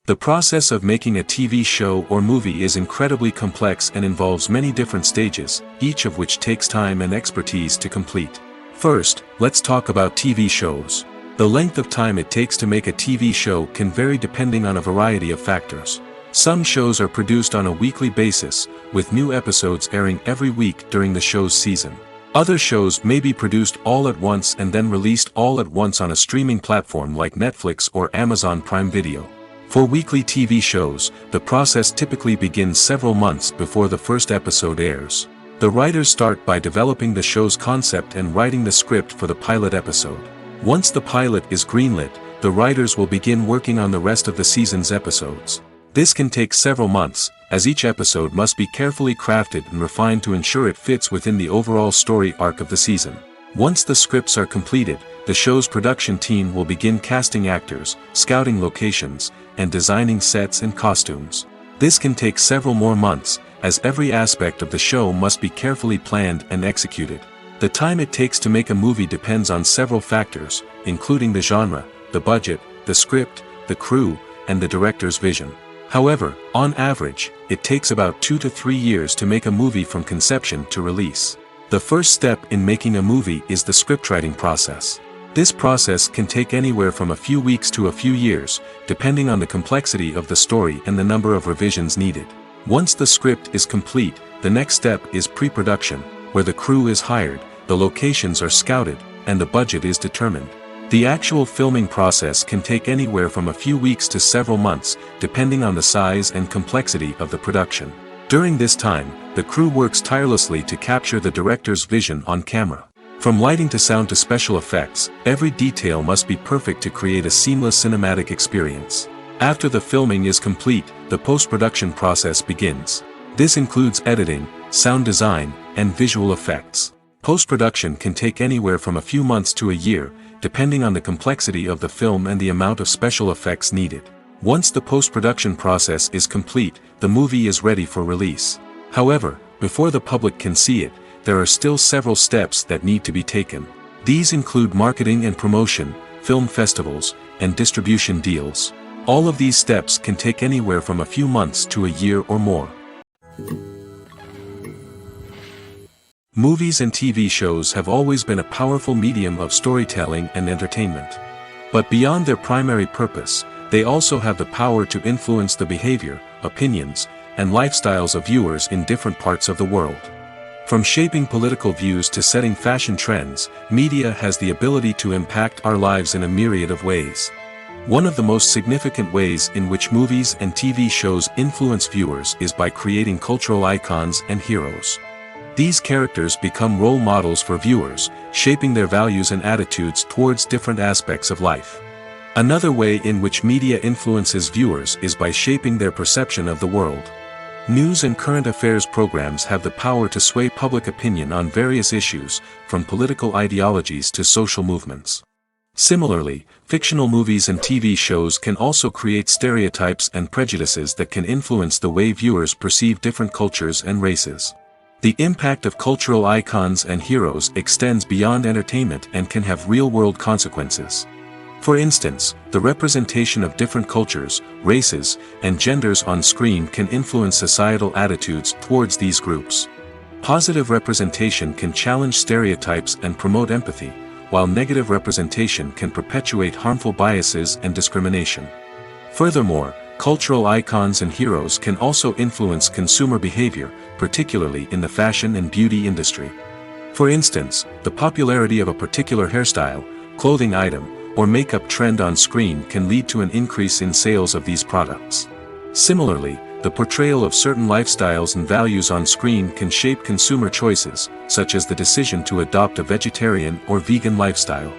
The process of making a TV show or movie is incredibly complex and involves many different stages, each of which takes time and expertise to complete. First, let's talk about TV shows. The length of time it takes to make a TV show can vary depending on a variety of factors. Some shows are produced on a weekly basis, with new episodes airing every week during the show's season. Other shows may be produced all at once and then released all at once on a streaming platform like Netflix or Amazon Prime Video. For weekly TV shows, the process typically begins several months before the first episode airs. The writers start by developing the show's concept and writing the script for the pilot episode. Once the pilot is greenlit, the writers will begin working on the rest of the season's episodes. This can take several months, as each episode must be carefully crafted and refined to ensure it fits within the overall story arc of the season. Once the scripts are completed, the show's production team will begin casting actors, scouting locations, and designing sets and costumes. This can take several more months, as every aspect of the show must be carefully planned and executed. The time it takes to make a movie depends on several factors, including the genre, the budget, the script, the crew, and the director's vision. However, on average, it takes about 2 to 3 years to make a movie from conception to release. The first step in making a movie is the scriptwriting process. This process can take anywhere from a few weeks to a few years, depending on the complexity of the story and the number of revisions needed. Once the script is complete, the next step is pre-production, where the crew is hired, the locations are scouted, and the budget is determined. The actual filming process can take anywhere from a few weeks to several months, depending on the size and complexity of the production. During this time, the crew works tirelessly to capture the director's vision on camera. From lighting to sound to special effects, every detail must be perfect to create a seamless cinematic experience. After the filming is complete, the post-production process begins. This includes editing, sound design, and visual effects. Post-production can take anywhere from a few months to a year, depending on the complexity of the film and the amount of special effects needed. Once the post-production process is complete, the movie is ready for release. However, before the public can see it, there are still several steps that need to be taken. These include marketing and promotion, film festivals, and distribution deals. All of these steps can take anywhere from a few months to a year or more. Movies and TV shows have always been a powerful medium of storytelling and entertainment. But beyond their primary purpose, they also have the power to influence the behavior, opinions, and lifestyles of viewers in different parts of the world. From shaping political views to setting fashion trends, media has the ability to impact our lives in a myriad of ways. One of the most significant ways in which movies and TV shows influence viewers is by creating cultural icons and heroes. These characters become role models for viewers, shaping their values and attitudes towards different aspects of life. Another way in which media influences viewers is by shaping their perception of the world. News and current affairs programs have the power to sway public opinion on various issues, from political ideologies to social movements. Similarly, fictional movies and TV shows can also create stereotypes and prejudices that can influence the way viewers perceive different cultures and races. The impact of cultural icons and heroes extends beyond entertainment and can have real-world consequences. For instance, the representation of different cultures, races, and genders on screen can influence societal attitudes towards these groups. Positive representation can challenge stereotypes and promote empathy, while negative representation can perpetuate harmful biases and discrimination. Furthermore, cultural icons and heroes can also influence consumer behavior, particularly in the fashion and beauty industry. For instance, the popularity of a particular hairstyle, clothing item, or makeup trend on screen can lead to an increase in sales of these products. Similarly, the portrayal of certain lifestyles and values on screen can shape consumer choices, such as the decision to adopt a vegetarian or vegan lifestyle.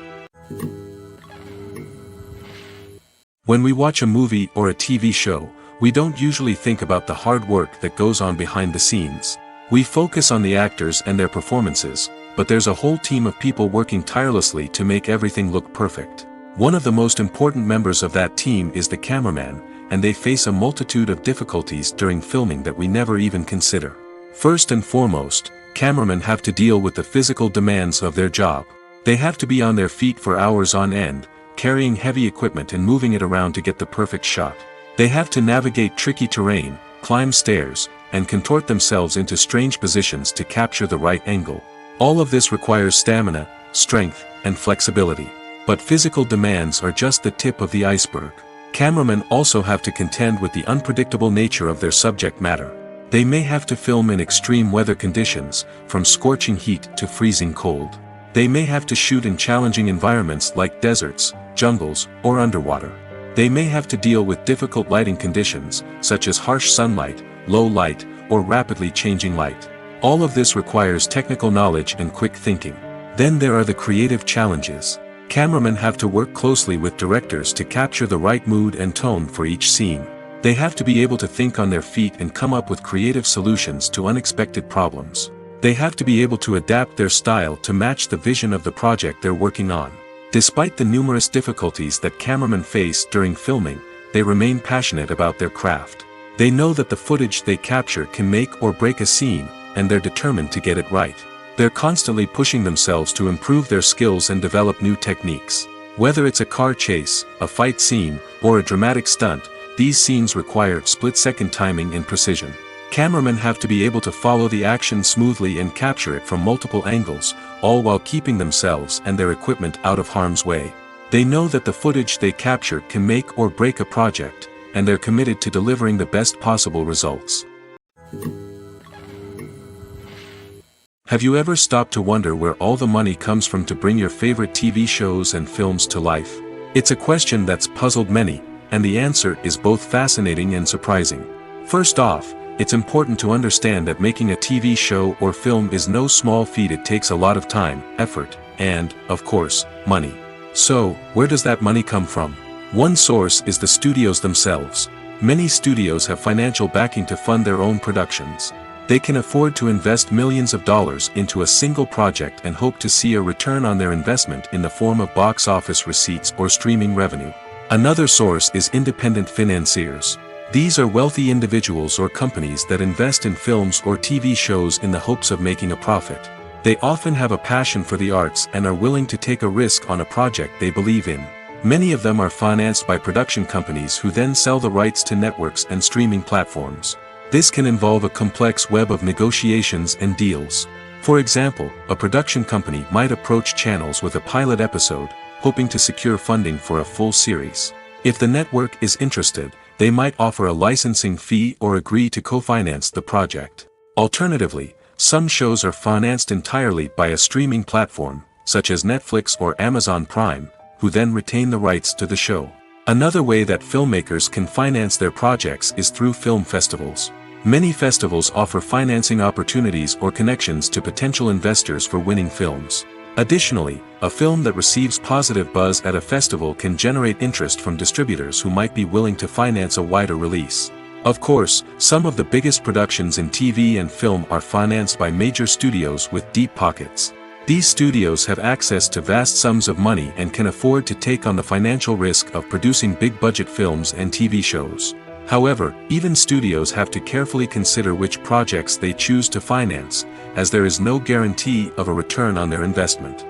When we watch a movie or a TV show, we don't usually think about the hard work that goes on behind the scenes. We focus on the actors and their performances, but there's a whole team of people working tirelessly to make everything look perfect. One of the most important members of that team is the cameraman, and they face a multitude of difficulties during filming that we never even consider. First and foremost, cameramen have to deal with the physical demands of their job. They have to be on their feet for hours on end, carrying heavy equipment and moving it around to get the perfect shot. They have to navigate tricky terrain, climb stairs, and contort themselves into strange positions to capture the right angle. All of this requires stamina, strength, and flexibility. But physical demands are just the tip of the iceberg. Cameramen also have to contend with the unpredictable nature of their subject matter. They may have to film in extreme weather conditions, from scorching heat to freezing cold. They may have to shoot in challenging environments like deserts, jungles, or underwater. They may have to deal with difficult lighting conditions, such as harsh sunlight, low light, or rapidly changing light. All of this requires technical knowledge and quick thinking. Then there are the creative challenges. Cameramen have to work closely with directors to capture the right mood and tone for each scene. They have to be able to think on their feet and come up with creative solutions to unexpected problems. They have to be able to adapt their style to match the vision of the project they're working on. Despite the numerous difficulties that cameramen face during filming, they remain passionate about their craft. They know that the footage they capture can make or break a scene, and they're determined to get it right. They're constantly pushing themselves to improve their skills and develop new techniques. Whether it's a car chase, a fight scene, or a dramatic stunt, these scenes require split-second timing and precision. Cameramen have to be able to follow the action smoothly and capture it from multiple angles, all while keeping themselves and their equipment out of harm's way. They know that the footage they capture can make or break a project, and they're committed to delivering the best possible results. Have you ever stopped to wonder where all the money comes from to bring your favorite TV shows and films to life? It's a question that's puzzled many, and the answer is both fascinating and surprising. First off, it's important to understand that making a TV show or film is no small feat. It takes a lot of time, effort, and, of course, money. So, where does that money come from? One source is the studios themselves. Many studios have financial backing to fund their own productions. They can afford to invest millions of dollars into a single project and hope to see a return on their investment in the form of box office receipts or streaming revenue. Another source is independent financiers. These are wealthy individuals or companies that invest in films or TV shows in the hopes of making a profit. They often have a passion for the arts and are willing to take a risk on a project they believe in. Many of them are financed by production companies who then sell the rights to networks and streaming platforms. This can involve a complex web of negotiations and deals. For example, a production company might approach channels with a pilot episode, hoping to secure funding for a full series. If the network is interested, they might offer a licensing fee or agree to co-finance the project. Alternatively, some shows are financed entirely by a streaming platform, such as Netflix or Amazon Prime, who then retain the rights to the show. Another way that filmmakers can finance their projects is through film festivals. Many festivals offer financing opportunities or connections to potential investors for winning films. Additionally, a film that receives positive buzz at a festival can generate interest from distributors who might be willing to finance a wider release. Of course, some of the biggest productions in TV and film are financed by major studios with deep pockets. These studios have access to vast sums of money and can afford to take on the financial risk of producing big-budget films and TV shows. However, even studios have to carefully consider which projects they choose to finance, as there is no guarantee of a return on their investment.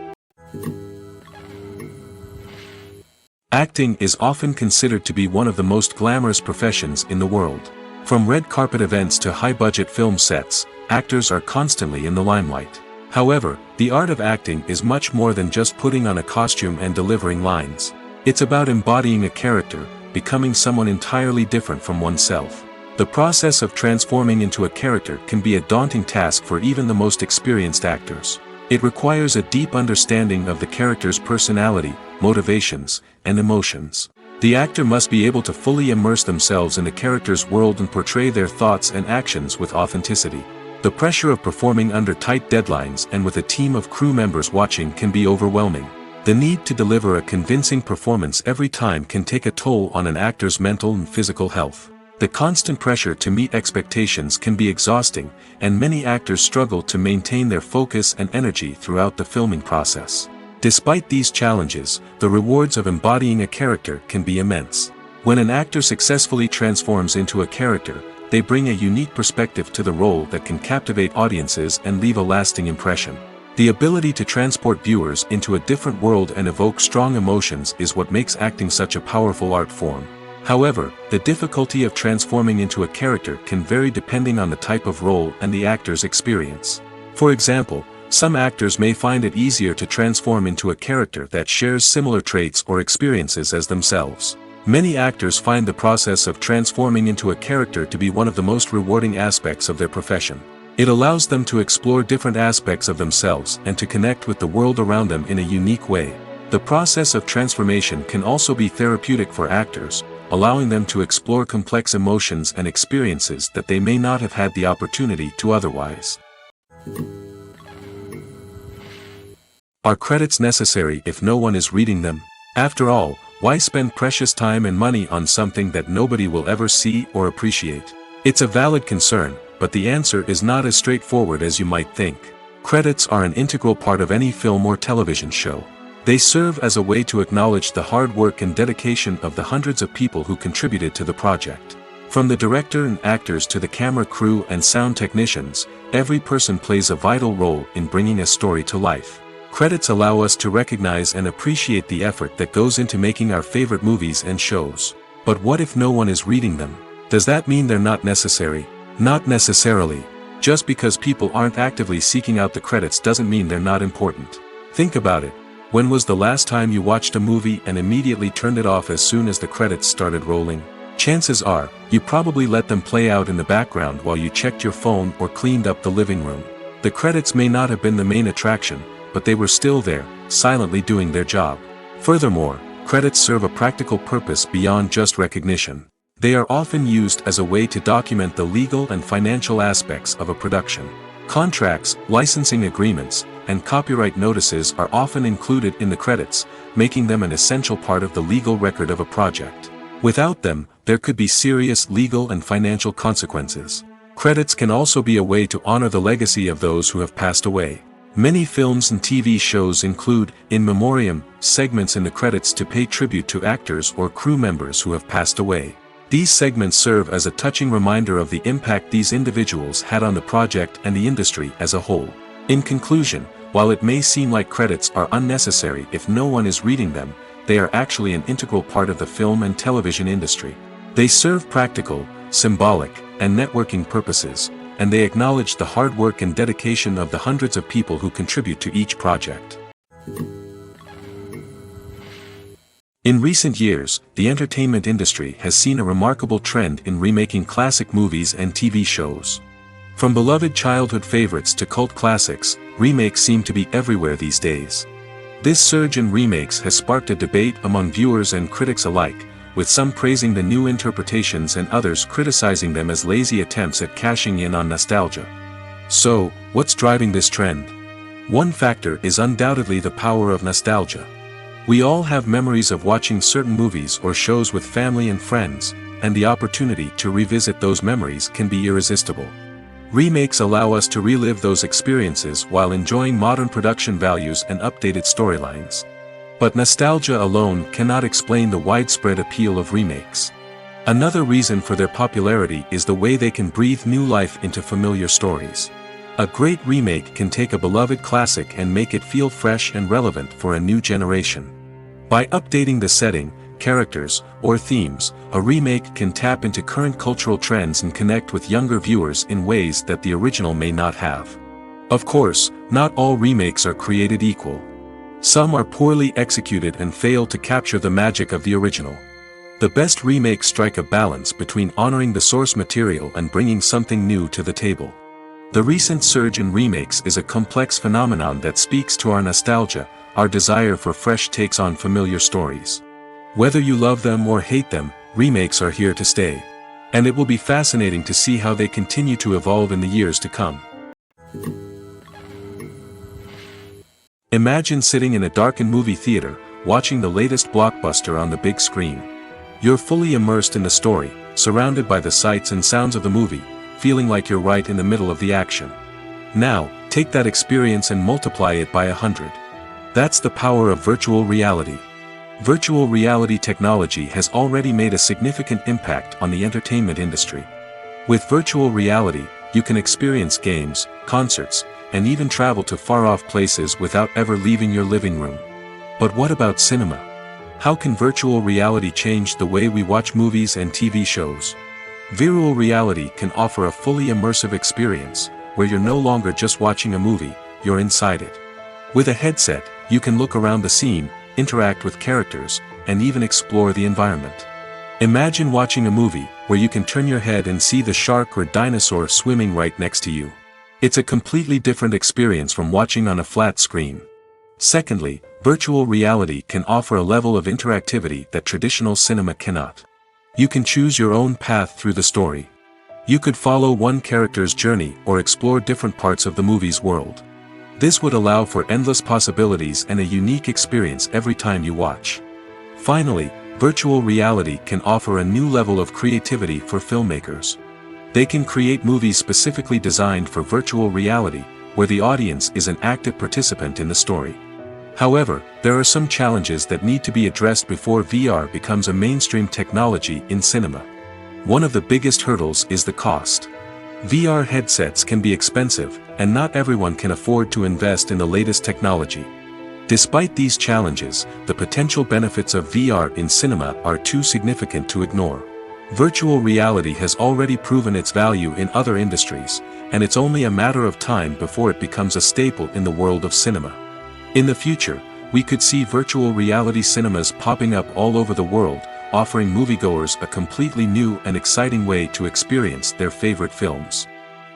Acting is often considered to be one of the most glamorous professions in the world. From red carpet events to high-budget film sets, actors are constantly in the limelight. However, the art of acting is much more than just putting on a costume and delivering lines. It's about embodying a character, becoming someone entirely different from oneself. The process of transforming into a character can be a daunting task for even the most experienced actors. It requires a deep understanding of the character's personality, motivations, and emotions. The actor must be able to fully immerse themselves in the character's world and portray their thoughts and actions with authenticity. The pressure of performing under tight deadlines and with a team of crew members watching can be overwhelming. The need to deliver a convincing performance every time can take a toll on an actor's mental and physical health. The constant pressure to meet expectations can be exhausting, and many actors struggle to maintain their focus and energy throughout the filming process. Despite these challenges, the rewards of embodying a character can be immense. When an actor successfully transforms into a character, they bring a unique perspective to the role that can captivate audiences and leave a lasting impression. The ability to transport viewers into a different world and evoke strong emotions is what makes acting such a powerful art form. However, the difficulty of transforming into a character can vary depending on the type of role and the actor's experience. For example, some actors may find it easier to transform into a character that shares similar traits or experiences as themselves. Many actors find the process of transforming into a character to be one of the most rewarding aspects of their profession. It allows them to explore different aspects of themselves and to connect with the world around them in a unique way. The process of transformation can also be therapeutic for actors, allowing them to explore complex emotions and experiences that they may not have had the opportunity to otherwise. Are credits necessary if no one is reading them? After all, why spend precious time and money on something that nobody will ever see or appreciate? It's a valid concern, but the answer is not as straightforward as you might think. Credits are an integral part of any film or television show. They serve as a way to acknowledge the hard work and dedication of the hundreds of people who contributed to the project. From the director and actors to the camera crew and sound technicians, every person plays a vital role in bringing a story to life. Credits allow us to recognize and appreciate the effort that goes into making our favorite movies and shows. But what if no one is reading them? Does that mean they're not necessary? Not necessarily. Just because people aren't actively seeking out the credits doesn't mean they're not important. Think about it. When was the last time you watched a movie and immediately turned it off as soon as the credits started rolling? Chances are, you probably let them play out in the background while you checked your phone or cleaned up the living room. The credits may not have been the main attraction, but they were still there, silently doing their job. Furthermore, credits serve a practical purpose beyond just recognition. They are often used as a way to document the legal and financial aspects of a production. Contracts, licensing agreements, and copyright notices are often included in the credits, making them an essential part of the legal record of a project. Without them, there could be serious legal and financial consequences. Credits can also be a way to honor the legacy of those who have passed away. Many films and TV shows include, in memoriam, segments in the credits to pay tribute to actors or crew members who have passed away. These segments serve as a touching reminder of the impact these individuals had on the project and the industry as a whole. In conclusion, while it may seem like credits are unnecessary if no one is reading them, they are actually an integral part of the film and television industry. They serve practical, symbolic, and networking purposes, and they acknowledge the hard work and dedication of the hundreds of people who contribute to each project. In recent years, the entertainment industry has seen a remarkable trend in remaking classic movies and TV shows. From beloved childhood favorites to cult classics, remakes seem to be everywhere these days. This surge in remakes has sparked a debate among viewers and critics alike, with some praising the new interpretations and others criticizing them as lazy attempts at cashing in on nostalgia. So, what's driving this trend? One factor is undoubtedly the power of nostalgia. We all have memories of watching certain movies or shows with family and friends, and the opportunity to revisit those memories can be irresistible. Remakes allow us to relive those experiences while enjoying modern production values and updated storylines. But nostalgia alone cannot explain the widespread appeal of remakes. Another reason for their popularity is the way they can breathe new life into familiar stories. A great remake can take a beloved classic and make it feel fresh and relevant for a new generation. By updating the setting, characters, or themes, a remake can tap into current cultural trends and connect with younger viewers in ways that the original may not have. Of course, not all remakes are created equal. Some are poorly executed and fail to capture the magic of the original. The best remakes strike a balance between honoring the source material and bringing something new to the table. The recent surge in remakes is a complex phenomenon that speaks to our nostalgia, our desire for fresh takes on familiar stories. Whether you love them or hate them, remakes are here to stay. And it will be fascinating to see how they continue to evolve in the years to come. Imagine sitting in a darkened movie theater, watching the latest blockbuster on the big screen. You're fully immersed in the story, surrounded by the sights and sounds of the movie, feeling like you're right in the middle of the action. Now, take that experience and multiply it by 100. That's the power of virtual reality. Virtual reality technology has already made a significant impact on the entertainment industry. With virtual reality, you can experience games, concerts, and even travel to far-off places without ever leaving your living room. But what about cinema? How can virtual reality change the way we watch movies and TV shows? Virtual reality can offer a fully immersive experience, where you're no longer just watching a movie, you're inside it. With a headset, you can look around the scene, interact with characters, and even explore the environment. Imagine watching a movie where you can turn your head and see the shark or dinosaur swimming right next to you. It's a completely different experience from watching on a flat screen. Secondly, virtual reality can offer a level of interactivity that traditional cinema cannot. You can choose your own path through the story. You could follow one character's journey or explore different parts of the movie's world. This would allow for endless possibilities and a unique experience every time you watch. Finally, virtual reality can offer a new level of creativity for filmmakers. They can create movies specifically designed for virtual reality, where the audience is an active participant in the story. However, there are some challenges that need to be addressed before VR becomes a mainstream technology in cinema. One of the biggest hurdles is the cost. VR headsets can be expensive, and not everyone can afford to invest in the latest technology. Despite these challenges, the potential benefits of VR in cinema are too significant to ignore. Virtual reality has already proven its value in other industries, and it's only a matter of time before it becomes a staple in the world of cinema. In the future, we could see virtual reality cinemas popping up all over the world, offering moviegoers a completely new and exciting way to experience their favorite films.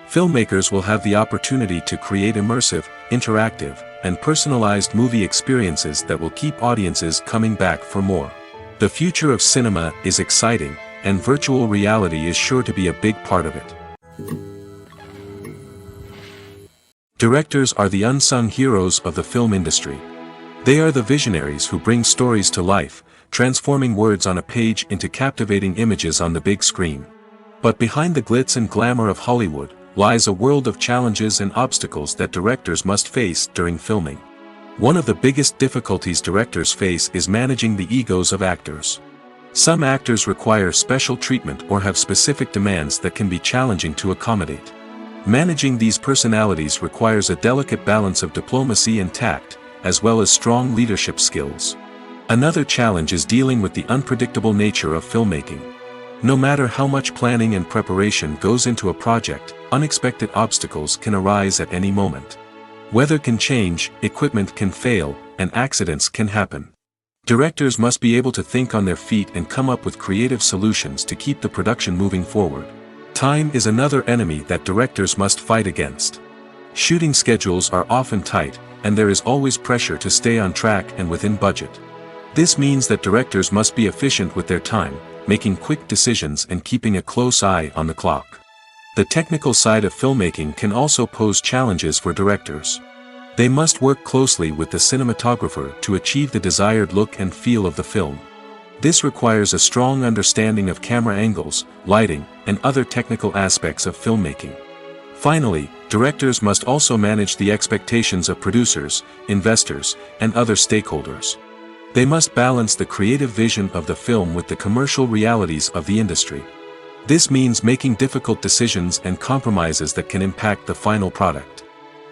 Filmmakers will have the opportunity to create immersive, interactive, and personalized movie experiences that will keep audiences coming back for more. The future of cinema is exciting, and virtual reality is sure to be a big part of it. Directors are the unsung heroes of the film industry. They are the visionaries who bring stories to life, transforming words on a page into captivating images on the big screen. But behind the glitz and glamour of Hollywood, lies a world of challenges and obstacles that directors must face during filming. One of the biggest difficulties directors face is managing the egos of actors. Some actors require special treatment or have specific demands that can be challenging to accommodate. Managing these personalities requires a delicate balance of diplomacy and tact, as well as strong leadership skills. Another challenge is dealing with the unpredictable nature of filmmaking. No matter how much planning and preparation goes into a project, unexpected obstacles can arise at any moment. Weather can change, equipment can fail, and accidents can happen. Directors must be able to think on their feet and come up with creative solutions to keep the production moving forward. Time is another enemy that directors must fight against. Shooting schedules are often tight, and there is always pressure to stay on track and within budget. This means that directors must be efficient with their time, making quick decisions and keeping a close eye on the clock. The technical side of filmmaking can also pose challenges for directors. They must work closely with the cinematographer to achieve the desired look and feel of the film. This requires a strong understanding of camera angles, lighting, and other technical aspects of filmmaking. Finally, directors must also manage the expectations of producers, investors, and other stakeholders. They must balance the creative vision of the film with the commercial realities of the industry. This means making difficult decisions and compromises that can impact the final product.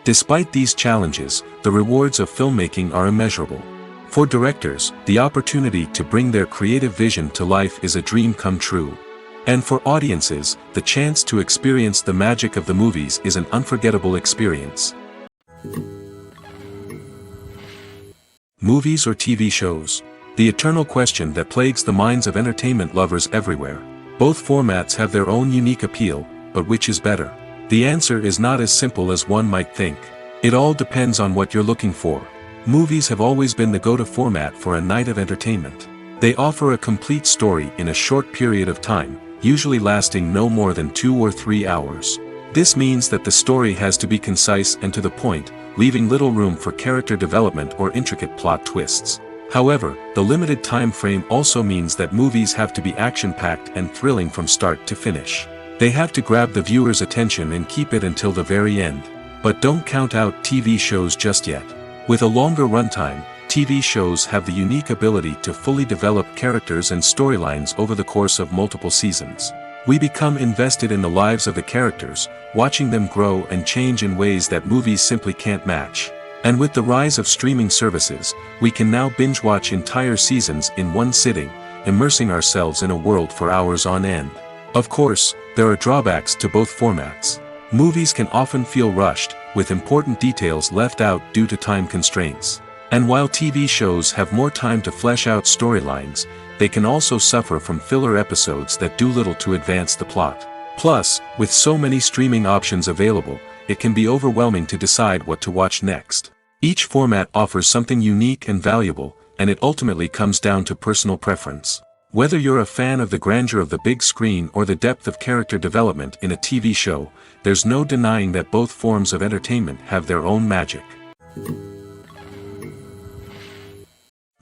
Despite these challenges, the rewards of filmmaking are immeasurable. For directors, the opportunity to bring their creative vision to life is a dream come true. And for audiences, the chance to experience the magic of the movies is an unforgettable experience. Movies or TV shows? The eternal question that plagues the minds of entertainment lovers everywhere. Both formats have their own unique appeal, but which is better? The answer is not as simple as one might think. It all depends on what you're looking for. Movies have always been the go-to format for a night of entertainment. They offer a complete story in a short period of time, usually lasting no more than 2 or 3 hours. This means that the story has to be concise and to the point, leaving little room for character development or intricate plot twists. However, the limited time frame also means that movies have to be action-packed and thrilling from start to finish. They have to grab the viewer's attention and keep it until the very end. But don't count out TV shows just yet. With a longer runtime, TV shows have the unique ability to fully develop characters and storylines over the course of multiple seasons. We become invested in the lives of the characters, watching them grow and change in ways that movies simply can't match. And with the rise of streaming services, we can now binge-watch entire seasons in one sitting, immersing ourselves in a world for hours on end. Of course, there are drawbacks to both formats. Movies can often feel rushed, with important details left out due to time constraints. And while TV shows have more time to flesh out storylines, they can also suffer from filler episodes that do little to advance the plot. Plus, with so many streaming options available, it can be overwhelming to decide what to watch next. Each format offers something unique and valuable, and it ultimately comes down to personal preference. Whether you're a fan of the grandeur of the big screen or the depth of character development in a TV show, there's no denying that both forms of entertainment have their own magic.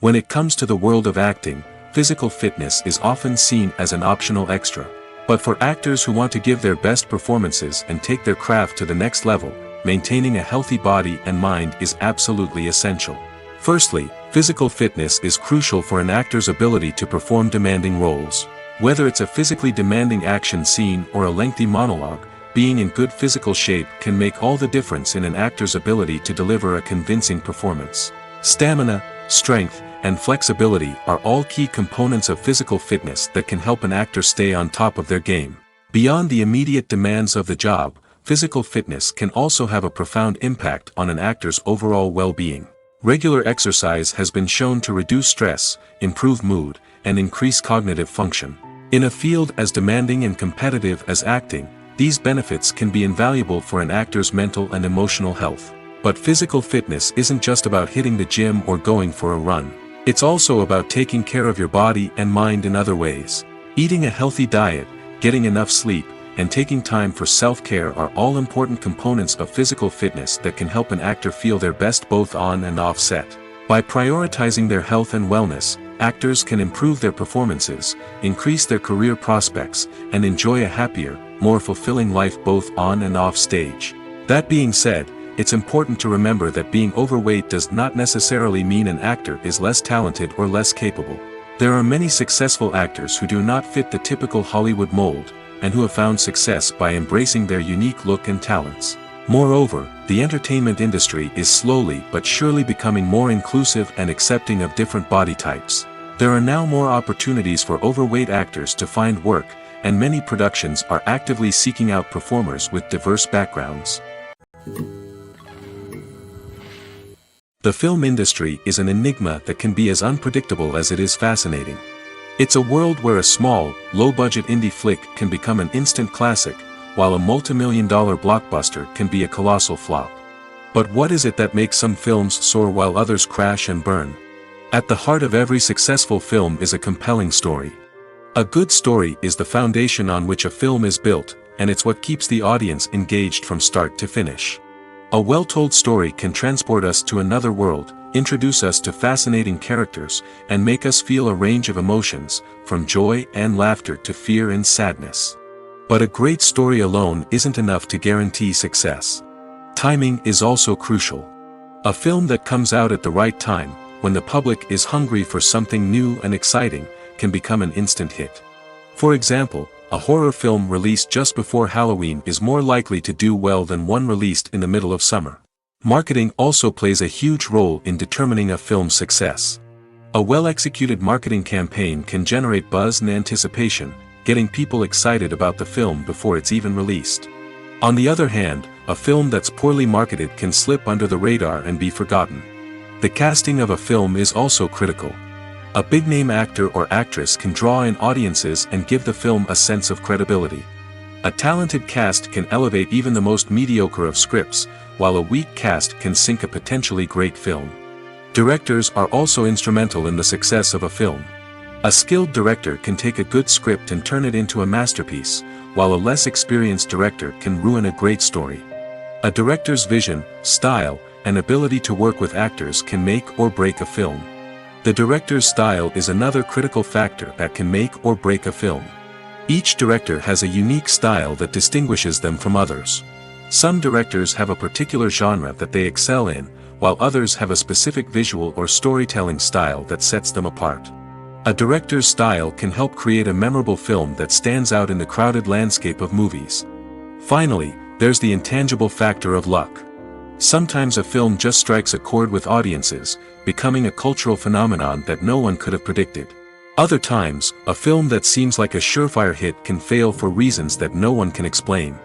When it comes to the world of acting, physical fitness is often seen as an optional extra. But for actors who want to give their best performances and take their craft to the next level, maintaining a healthy body and mind is absolutely essential. Firstly, physical fitness is crucial for an actor's ability to perform demanding roles. Whether it's a physically demanding action scene or a lengthy monologue, being in good physical shape can make all the difference in an actor's ability to deliver a convincing performance. Stamina, strength, and flexibility are all key components of physical fitness that can help an actor stay on top of their game. Beyond the immediate demands of the job, physical fitness can also have a profound impact on an actor's overall well-being. Regular exercise has been shown to reduce stress, improve mood, and increase cognitive function. In a field as demanding and competitive as acting, these benefits can be invaluable for an actor's mental and emotional health. But physical fitness isn't just about hitting the gym or going for a run. It's also about taking care of your body and mind in other ways. Eating a healthy diet, getting enough sleep, and taking time for self-care are all important components of physical fitness that can help an actor feel their best both on and off set. By prioritizing their health and wellness, actors can improve their performances, increase their career prospects, and enjoy a happier, more fulfilling life both on and off stage. That being said, it's important to remember that being overweight does not necessarily mean an actor is less talented or less capable. There are many successful actors who do not fit the typical Hollywood mold, and who have found success by embracing their unique look and talents. Moreover, the entertainment industry is slowly but surely becoming more inclusive and accepting of different body types. There are now more opportunities for overweight actors to find work, and many productions are actively seeking out performers with diverse backgrounds. The film industry is an enigma that can be as unpredictable as it is fascinating. It's a world where a small, low-budget indie flick can become an instant classic, while a multi-million-dollar blockbuster can be a colossal flop. But what is it that makes some films soar while others crash and burn? At the heart of every successful film is a compelling story. A good story is the foundation on which a film is built, and it's what keeps the audience engaged from start to finish. A well-told story can transport us to another world, introduce us to fascinating characters, and make us feel a range of emotions, from joy and laughter to fear and sadness. But a great story alone isn't enough to guarantee success. Timing is also crucial. A film that comes out at the right time, when the public is hungry for something new and exciting, can become an instant hit. For example, a horror film released just before Halloween is more likely to do well than one released in the middle of summer. Marketing also plays a huge role in determining a film's success. A well-executed marketing campaign can generate buzz and anticipation, getting people excited about the film before it's even released. On the other hand, a film that's poorly marketed can slip under the radar and be forgotten. The casting of a film is also critical. A big-name actor or actress can draw in audiences and give the film a sense of credibility. A talented cast can elevate even the most mediocre of scripts, while a weak cast can sink a potentially great film. Directors are also instrumental in the success of a film. A skilled director can take a good script and turn it into a masterpiece, while a less experienced director can ruin a great story. A director's vision, style, and ability to work with actors can make or break a film. The director's style is another critical factor that can make or break a film. Each director has a unique style that distinguishes them from others. Some directors have a particular genre that they excel in, while others have a specific visual or storytelling style that sets them apart. A director's style can help create a memorable film that stands out in the crowded landscape of movies. Finally, there's the intangible factor of luck. Sometimes a film just strikes a chord with audiences, becoming a cultural phenomenon that no one could have predicted. Other times, a film that seems like a surefire hit can fail for reasons that no one can explain.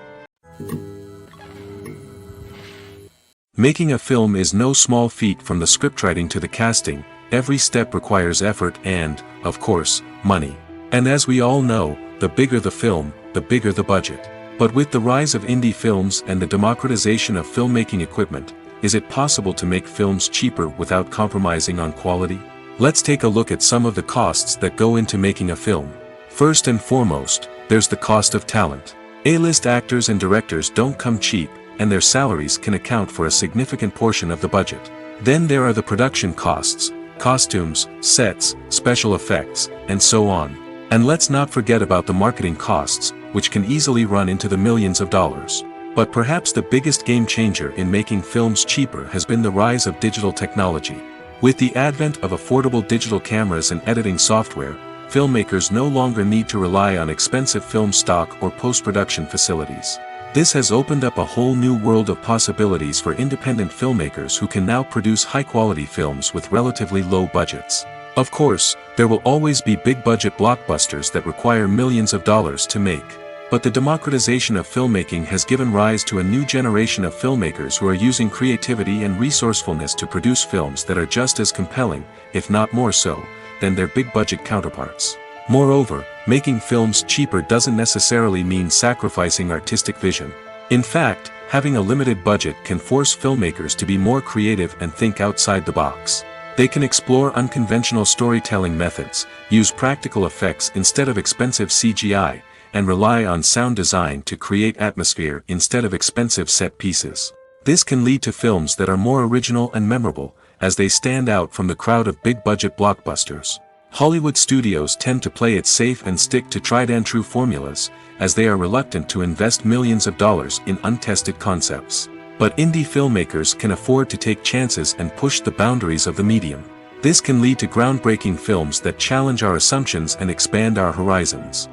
Making a film is no small feat. From the scriptwriting to the casting, every step requires effort and, of course, money. And as we all know, the bigger the film, the bigger the budget. But with the rise of indie films and the democratization of filmmaking equipment, is it possible to make films cheaper without compromising on quality? Let's take a look at some of the costs that go into making a film. First and foremost, there's the cost of talent. A-list actors and directors don't come cheap, and their salaries can account for a significant portion of the budget. Then there are the production costs, costumes, sets, special effects, and so on. And let's not forget about the marketing costs, which can easily run into the millions of dollars. But perhaps the biggest game changer in making films cheaper has been the rise of digital technology. With the advent of affordable digital cameras and editing software, filmmakers no longer need to rely on expensive film stock or post-production facilities. This has opened up a whole new world of possibilities for independent filmmakers who can now produce high-quality films with relatively low budgets. Of course, there will always be big-budget blockbusters that require millions of dollars to make. But the democratization of filmmaking has given rise to a new generation of filmmakers who are using creativity and resourcefulness to produce films that are just as compelling, if not more so, than their big-budget counterparts. Moreover, making films cheaper doesn't necessarily mean sacrificing artistic vision. In fact, having a limited budget can force filmmakers to be more creative and think outside the box. They can explore unconventional storytelling methods, use practical effects instead of expensive CGI, and rely on sound design to create atmosphere instead of expensive set pieces. This can lead to films that are more original and memorable, as they stand out from the crowd of big-budget blockbusters. Hollywood studios tend to play it safe and stick to tried-and-true formulas, as they are reluctant to invest millions of dollars in untested concepts. But indie filmmakers can afford to take chances and push the boundaries of the medium. This can lead to groundbreaking films that challenge our assumptions and expand our horizons.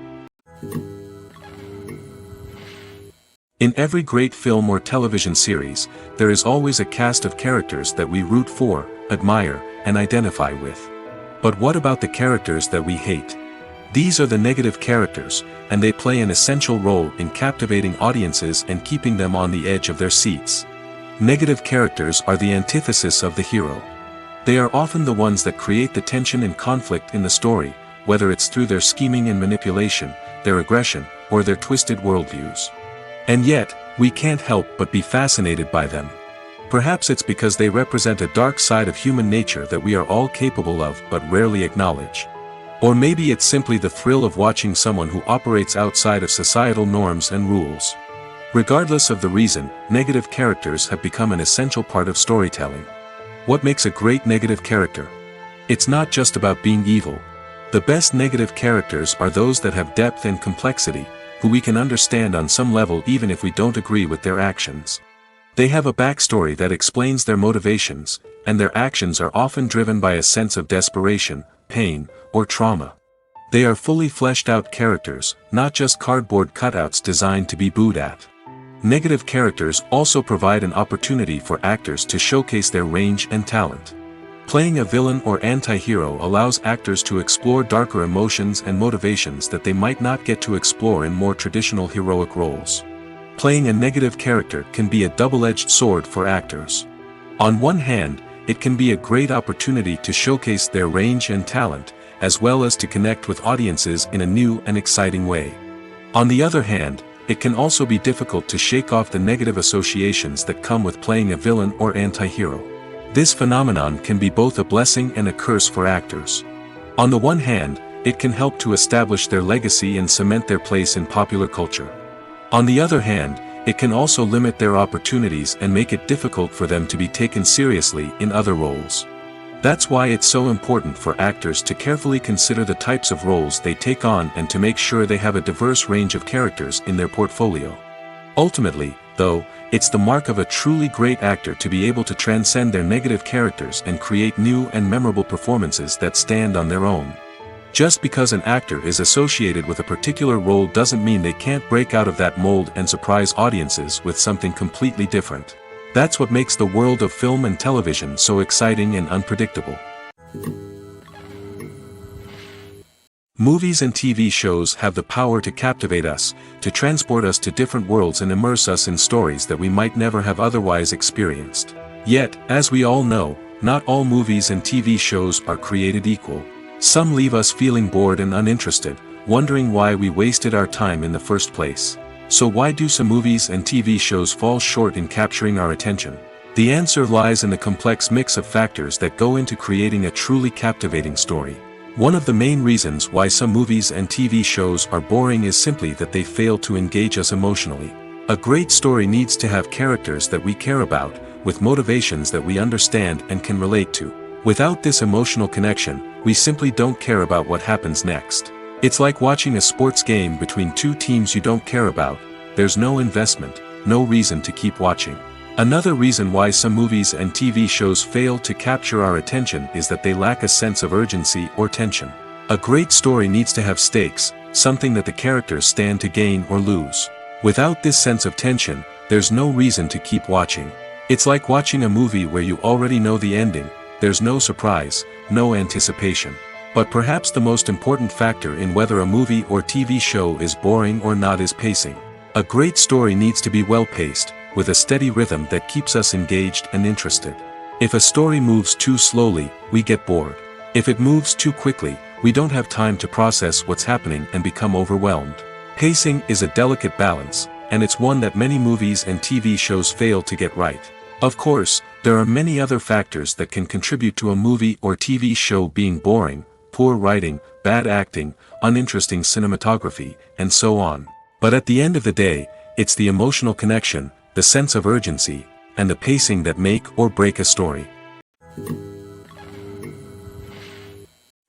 In every great film or television series, there is always a cast of characters that we root for, admire, and identify with. But what about the characters that we hate? These are the negative characters, and they play an essential role in captivating audiences and keeping them on the edge of their seats. Negative characters are the antithesis of the hero. They are often the ones that create the tension and conflict in the story, whether it's through their scheming and manipulation, their aggression, or their twisted worldviews. And yet, we can't help but be fascinated by them. Perhaps it's because they represent a dark side of human nature that we are all capable of but rarely acknowledge. Or maybe it's simply the thrill of watching someone who operates outside of societal norms and rules. Regardless of the reason, negative characters have become an essential part of storytelling. What makes a great negative character? It's not just about being evil. The best negative characters are those that have depth and complexity, who we can understand on some level even if we don't agree with their actions. They have a backstory that explains their motivations, and their actions are often driven by a sense of desperation, pain, or trauma. They are fully fleshed out characters, not just cardboard cutouts designed to be booed at. Negative characters also provide an opportunity for actors to showcase their range and talent. Playing a villain or anti-hero allows actors to explore darker emotions and motivations that they might not get to explore in more traditional heroic roles. Playing a negative character can be a double-edged sword for actors. On one hand, it can be a great opportunity to showcase their range and talent, as well as to connect with audiences in a new and exciting way. On the other hand, it can also be difficult to shake off the negative associations that come with playing a villain or anti-hero. This phenomenon can be both a blessing and a curse for actors. On the one hand, it can help to establish their legacy and cement their place in popular culture. On the other hand, it can also limit their opportunities and make it difficult for them to be taken seriously in other roles. That's why it's so important for actors to carefully consider the types of roles they take on and to make sure they have a diverse range of characters in their portfolio. Ultimately, though, it's the mark of a truly great actor to be able to transcend their negative characters and create new and memorable performances that stand on their own. Just because an actor is associated with a particular role doesn't mean they can't break out of that mold and surprise audiences with something completely different. That's what makes the world of film and television so exciting and unpredictable. Movies and TV shows have the power to captivate us, to transport us to different worlds and immerse us in stories that we might never have otherwise experienced. Yet, as we all know, not all movies and TV shows are created equal. Some leave us feeling bored and uninterested, wondering why we wasted our time in the first place. So why do some movies and TV shows fall short in capturing our attention? The answer lies in the complex mix of factors that go into creating a truly captivating story. One of the main reasons why some movies and TV shows are boring is simply that they fail to engage us emotionally. A great story needs to have characters that we care about, with motivations that we understand and can relate to. Without this emotional connection, we simply don't care about what happens next. It's like watching a sports game between two teams you don't care about. There's no investment, no reason to keep watching. Another reason why some movies and TV shows fail to capture our attention is that they lack a sense of urgency or tension. A great story needs to have stakes, something that the characters stand to gain or lose. Without this sense of tension, there's no reason to keep watching. It's like watching a movie where you already know the ending. There's no surprise, no anticipation. But perhaps the most important factor in whether a movie or TV show is boring or not is pacing. A great story needs to be well-paced, with a steady rhythm that keeps us engaged and interested. If a story moves too slowly, we get bored. If it moves too quickly, we don't have time to process what's happening and become overwhelmed. Pacing is a delicate balance, and it's one that many movies and TV shows fail to get right. Of course, there are many other factors that can contribute to a movie or TV show being boring: poor writing, bad acting, uninteresting cinematography, and so on. But at the end of the day, it's the emotional connection, the sense of urgency, and the pacing that make or break a story.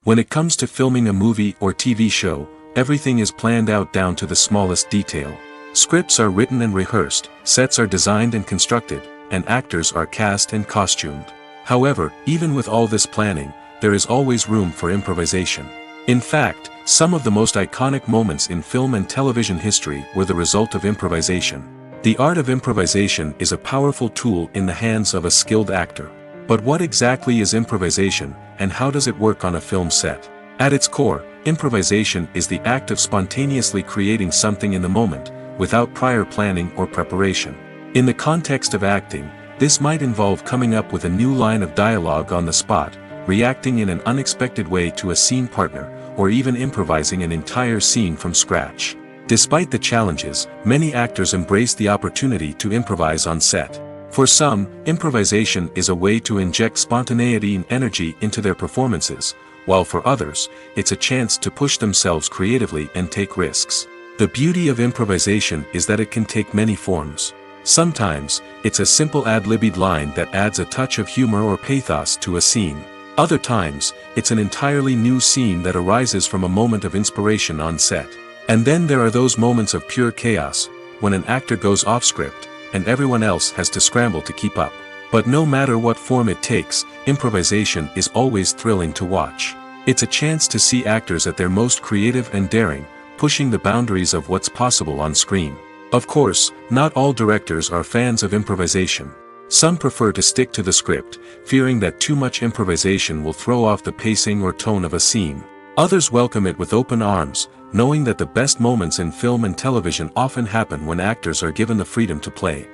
When it comes to filming a movie or TV show, everything is planned out down to the smallest detail. Scripts are written and rehearsed, sets are designed and constructed, and actors are cast and costumed. However, even with all this planning, there is always room for improvisation. In fact, some of the most iconic moments in film and television history were the result of improvisation. The art of improvisation is a powerful tool in the hands of a skilled actor. But what exactly is improvisation, and how does it work on a film set? At its core, improvisation is the act of spontaneously creating something in the moment, without prior planning or preparation. In the context of acting, this might involve coming up with a new line of dialogue on the spot, reacting in an unexpected way to a scene partner, or even improvising an entire scene from scratch. Despite the challenges, many actors embrace the opportunity to improvise on set. For some, improvisation is a way to inject spontaneity and energy into their performances, while for others, it's a chance to push themselves creatively and take risks. The beauty of improvisation is that it can take many forms. Sometimes, it's a simple ad-libbed line that adds a touch of humor or pathos to a scene. Other times, it's an entirely new scene that arises from a moment of inspiration on set. And then there are those moments of pure chaos, when an actor goes off script, and everyone else has to scramble to keep up. But no matter what form it takes, improvisation is always thrilling to watch. It's a chance to see actors at their most creative and daring, pushing the boundaries of what's possible on screen. Of course, not all directors are fans of improvisation. Some prefer to stick to the script, fearing that too much improvisation will throw off the pacing or tone of a scene. Others welcome it with open arms, knowing that the best moments in film and television often happen when actors are given the freedom to play.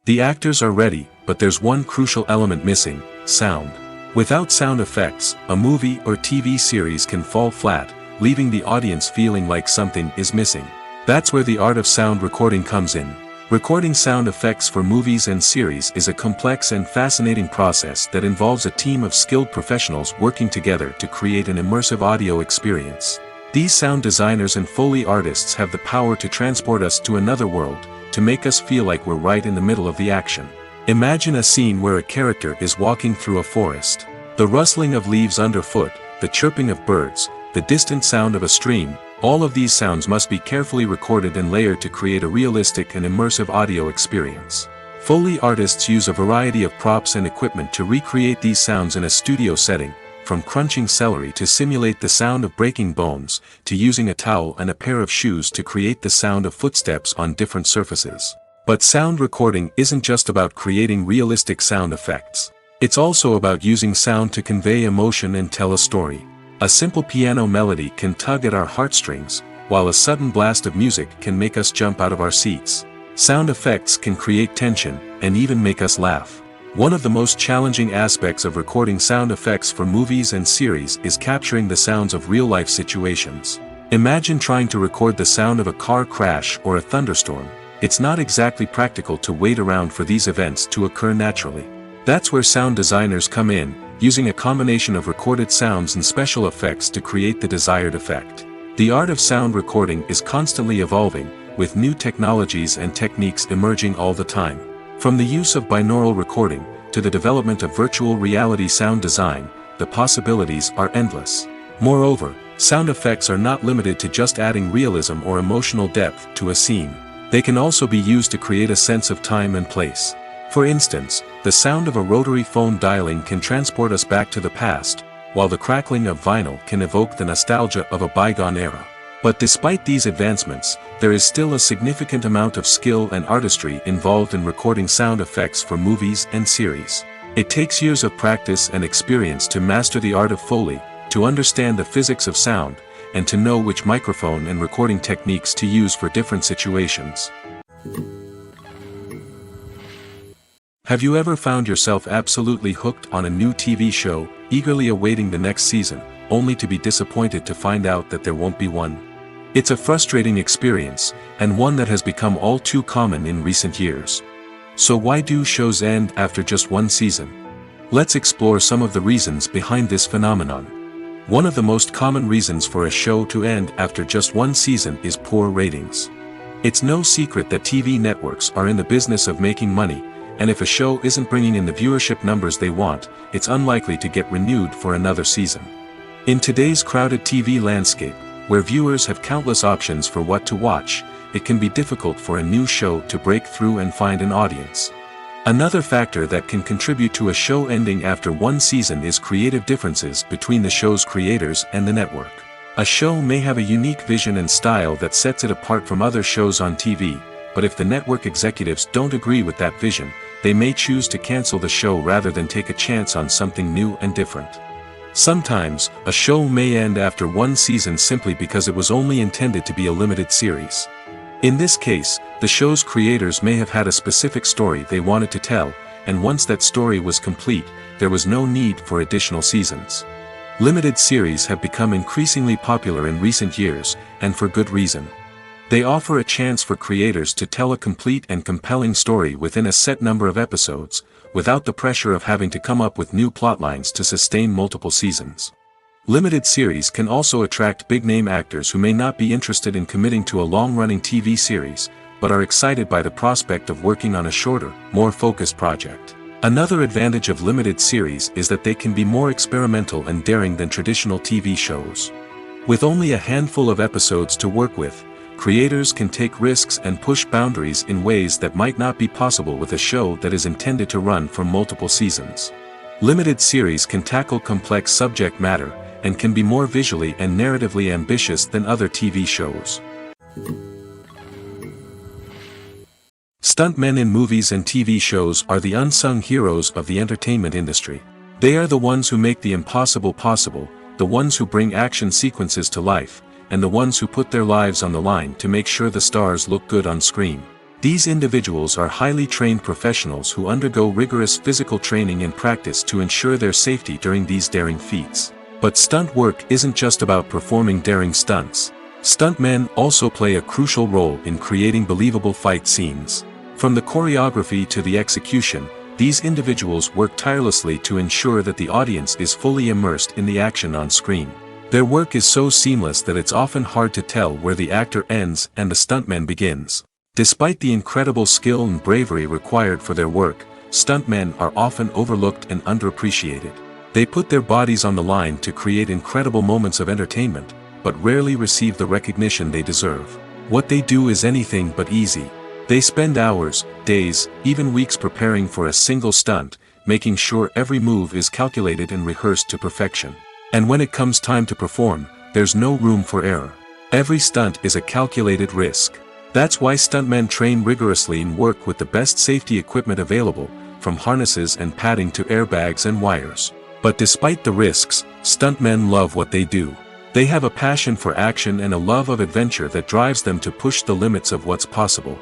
The actors are ready, but there's one crucial element missing: sound. Without sound effects, a movie or TV series can fall flat, leaving the audience feeling like something is missing. That's where the art of sound recording comes in. Recording sound effects for movies and series is a complex and fascinating process that involves a team of skilled professionals working together to create an immersive audio experience. These sound designers and Foley artists have the power to transport us to another world, to make us feel like we're right in the middle of the action. Imagine a scene where a character is walking through a forest. The rustling of leaves underfoot, the chirping of birds, the distant sound of a stream, all of these sounds must be carefully recorded and layered to create a realistic and immersive audio experience. Foley artists use a variety of props and equipment to recreate these sounds in a studio setting, from crunching celery to simulate the sound of breaking bones, to using a towel and a pair of shoes to create the sound of footsteps on different surfaces. But sound recording isn't just about creating realistic sound effects. It's also about using sound to convey emotion and tell a story. A simple piano melody can tug at our heartstrings, while a sudden blast of music can make us jump out of our seats. Sound effects can create tension, and even make us laugh. One of the most challenging aspects of recording sound effects for movies and series is capturing the sounds of real-life situations. Imagine trying to record the sound of a car crash or a thunderstorm. It's not exactly practical to wait around for these events to occur naturally. That's where sound designers come in, using a combination of recorded sounds and special effects to create the desired effect. The art of sound recording is constantly evolving, with new technologies and techniques emerging all the time. From the use of binaural recording, to the development of virtual reality sound design, the possibilities are endless. Moreover, sound effects are not limited to just adding realism or emotional depth to a scene. They can also be used to create a sense of time and place. For instance, the sound of a rotary phone dialing can transport us back to the past, while the crackling of vinyl can evoke the nostalgia of a bygone era. But despite these advancements, there is still a significant amount of skill and artistry involved in recording sound effects for movies and series. It takes years of practice and experience to master the art of Foley, to understand the physics of sound, and to know which microphone and recording techniques to use for different situations. Have you ever found yourself absolutely hooked on a new TV show, eagerly awaiting the next season, only to be disappointed to find out that there won't be one? It's a frustrating experience, and one that has become all too common in recent years. So why do shows end after just one season? Let's explore some of the reasons behind this phenomenon. One of the most common reasons for a show to end after just one season is poor ratings. It's no secret that TV networks are in the business of making money, and if a show isn't bringing in the viewership numbers they want, it's unlikely to get renewed for another season. In today's crowded TV landscape, where viewers have countless options for what to watch, it can be difficult for a new show to break through and find an audience. Another factor that can contribute to a show ending after one season is creative differences between the show's creators and the network. A show may have a unique vision and style that sets it apart from other shows on TV, but if the network executives don't agree with that vision, they may choose to cancel the show rather than take a chance on something new and different. Sometimes, a show may end after one season simply because it was only intended to be a limited series. In this case, the show's creators may have had a specific story they wanted to tell, and once that story was complete, there was no need for additional seasons. Limited series have become increasingly popular in recent years, and for good reason. They offer a chance for creators to tell a complete and compelling story within a set number of episodes, without the pressure of having to come up with new plotlines to sustain multiple seasons. Limited series can also attract big-name actors who may not be interested in committing to a long-running TV series, but are excited by the prospect of working on a shorter, more focused project. Another advantage of limited series is that they can be more experimental and daring than traditional TV shows. With only a handful of episodes to work with, creators can take risks and push boundaries in ways that might not be possible with a show that is intended to run for multiple seasons. Limited series can tackle complex subject matter, and can be more visually and narratively ambitious than other TV shows. Stuntmen in movies and TV shows are the unsung heroes of the entertainment industry. They are the ones who make the impossible possible, the ones who bring action sequences to life, and the ones who put their lives on the line to make sure the stars look good on screen. These individuals are highly trained professionals who undergo rigorous physical training and practice to ensure their safety during these daring feats. But stunt work isn't just about performing daring stunts. Stuntmen also play a crucial role in creating believable fight scenes. From the choreography to the execution, these individuals work tirelessly to ensure that the audience is fully immersed in the action on screen. Their work is so seamless that it's often hard to tell where the actor ends and the stuntman begins. Despite the incredible skill and bravery required for their work, stuntmen are often overlooked and underappreciated. They put their bodies on the line to create incredible moments of entertainment, but rarely receive the recognition they deserve. What they do is anything but easy. They spend hours, days, even weeks preparing for a single stunt, making sure every move is calculated and rehearsed to perfection. And when it comes time to perform, there's no room for error. Every stunt is a calculated risk. That's why stuntmen train rigorously and work with the best safety equipment available, from harnesses and padding to airbags and wires. But despite the risks, stuntmen love what they do. They have a passion for action and a love of adventure that drives them to push the limits of what's possible.